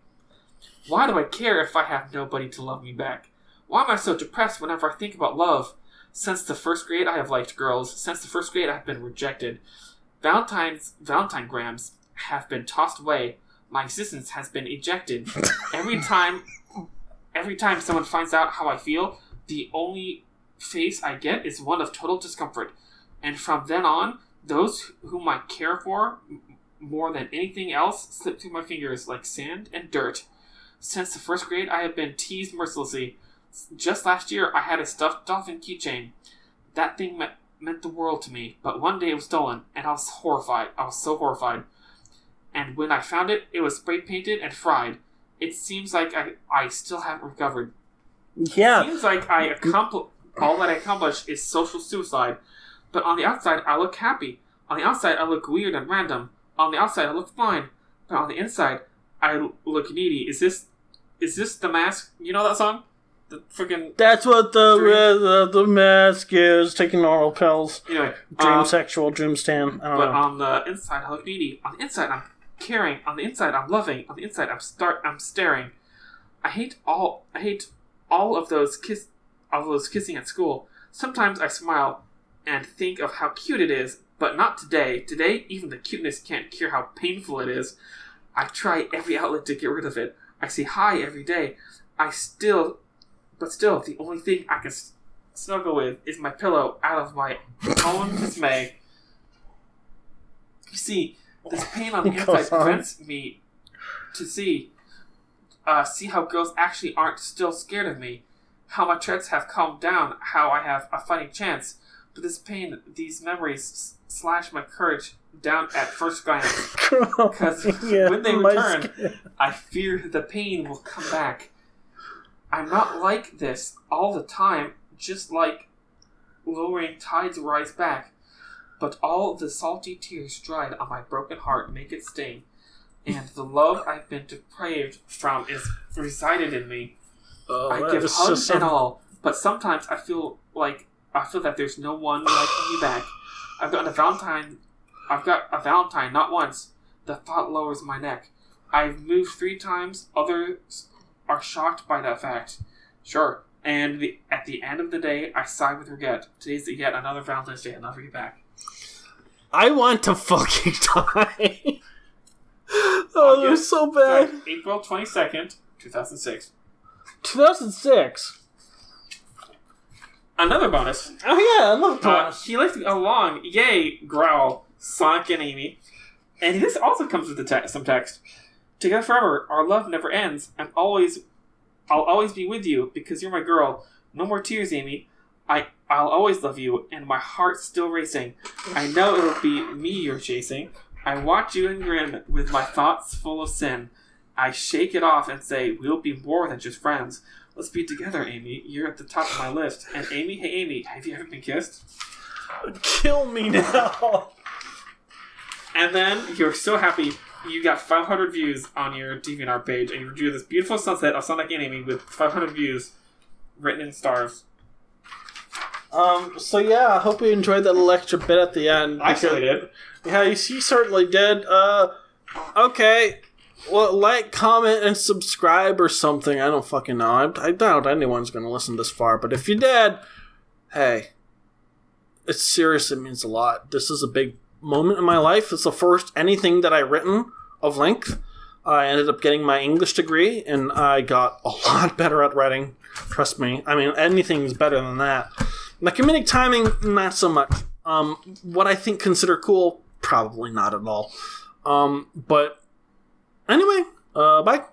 Why do I care if I have nobody to love me back? Why am I so depressed whenever I think about love? Since the first grade I have liked girls. Since the first grade I have been rejected. Valentine grams have been tossed away. My existence has been ejected. Every time someone finds out how I feel, the only face I get is one of total discomfort. And from then on, those whom I care for more than anything else slip through my fingers like sand and dirt. Since the first grade, I have been teased mercilessly. Just last year, I had a stuffed dolphin keychain. That thing meant the world to me, but one day it was stolen, and I was horrified. I was so horrified. And when I found it, it was spray painted and fried. It seems like I still haven't recovered. Yeah. Seems like all that I accomplish is social suicide. But on the outside, I look happy. On the outside, I look weird and random. On the outside, I look fine. But on the inside, I look needy. Is this the mask? You know that song? The freaking. That's what the mask is. Taking oral pills. Anyway, dream sexual, dream stand. I don't know. On the inside, I look needy. On the inside, I'm caring. On the inside, I'm loving. On the inside, I'm staring. I hate all of those kissing at school. Sometimes I smile and think of how cute it is, but not today. Today, even the cuteness can't cure how painful it is. I try every outlet to get rid of it. I say hi every day. But still, the only thing I can snuggle with is my pillow out of my own dismay. You see, this pain on the inside prevents me to see how girls actually aren't still scared of me, how my threats have calmed down, how I have a fighting chance. But this pain, these memories slash my courage down at first glance. Because when they return, I fear the pain will come back. I'm not like this all the time, just like lowering tides rise back. But all the salty tears dried on my broken heart make it sting. And the love I've been depraved from is resided in me. I give hugs and all, but sometimes I feel that there's no one liking me back. I've got a Valentine not once. The thought lowers my neck. I've moved 3 times. Others are shocked by that fact. Sure. And at the end of the day, I sigh with regret. Today's yet another Valentine's Day. I'll never get back. I want to fucking die. Oh, they're so bad. April 22nd, 2006. 2006. Another bonus. Oh yeah, another bonus. He likes to go along. Yay, growl, Sonic and Amy. And this also comes with some text. Together forever, our love never ends. I'll always be with you because you're my girl. No more tears, Amy. I'll always love you, and my heart's still racing. I know it'll be me you're chasing. I watch you and grin with my thoughts full of sin. I shake it off and say, we'll be more than just friends. Let's be together, Amy. You're at the top of my list. And Amy, hey Amy, have you ever been kissed? Kill me now. And then you're so happy you got 500 views on your DeviantArt page, and you drew this beautiful sunset of Sonic and Amy with 500 views written in stars. So yeah, I hope you enjoyed that little extra bit at the end. I certainly did. Yeah, you certainly did. Okay. Well, like, comment, and subscribe or something. I don't fucking know. I doubt anyone's going to listen this far. But if you did, hey, it's serious. It means a lot. This is a big moment in my life. It's the first anything that I've written of length. I ended up getting my English degree, and I got a lot better at writing. Trust me. I mean, anything's better than that. My comedic timing, not so much. What I think consider cool, probably not at all. But anyway, bye.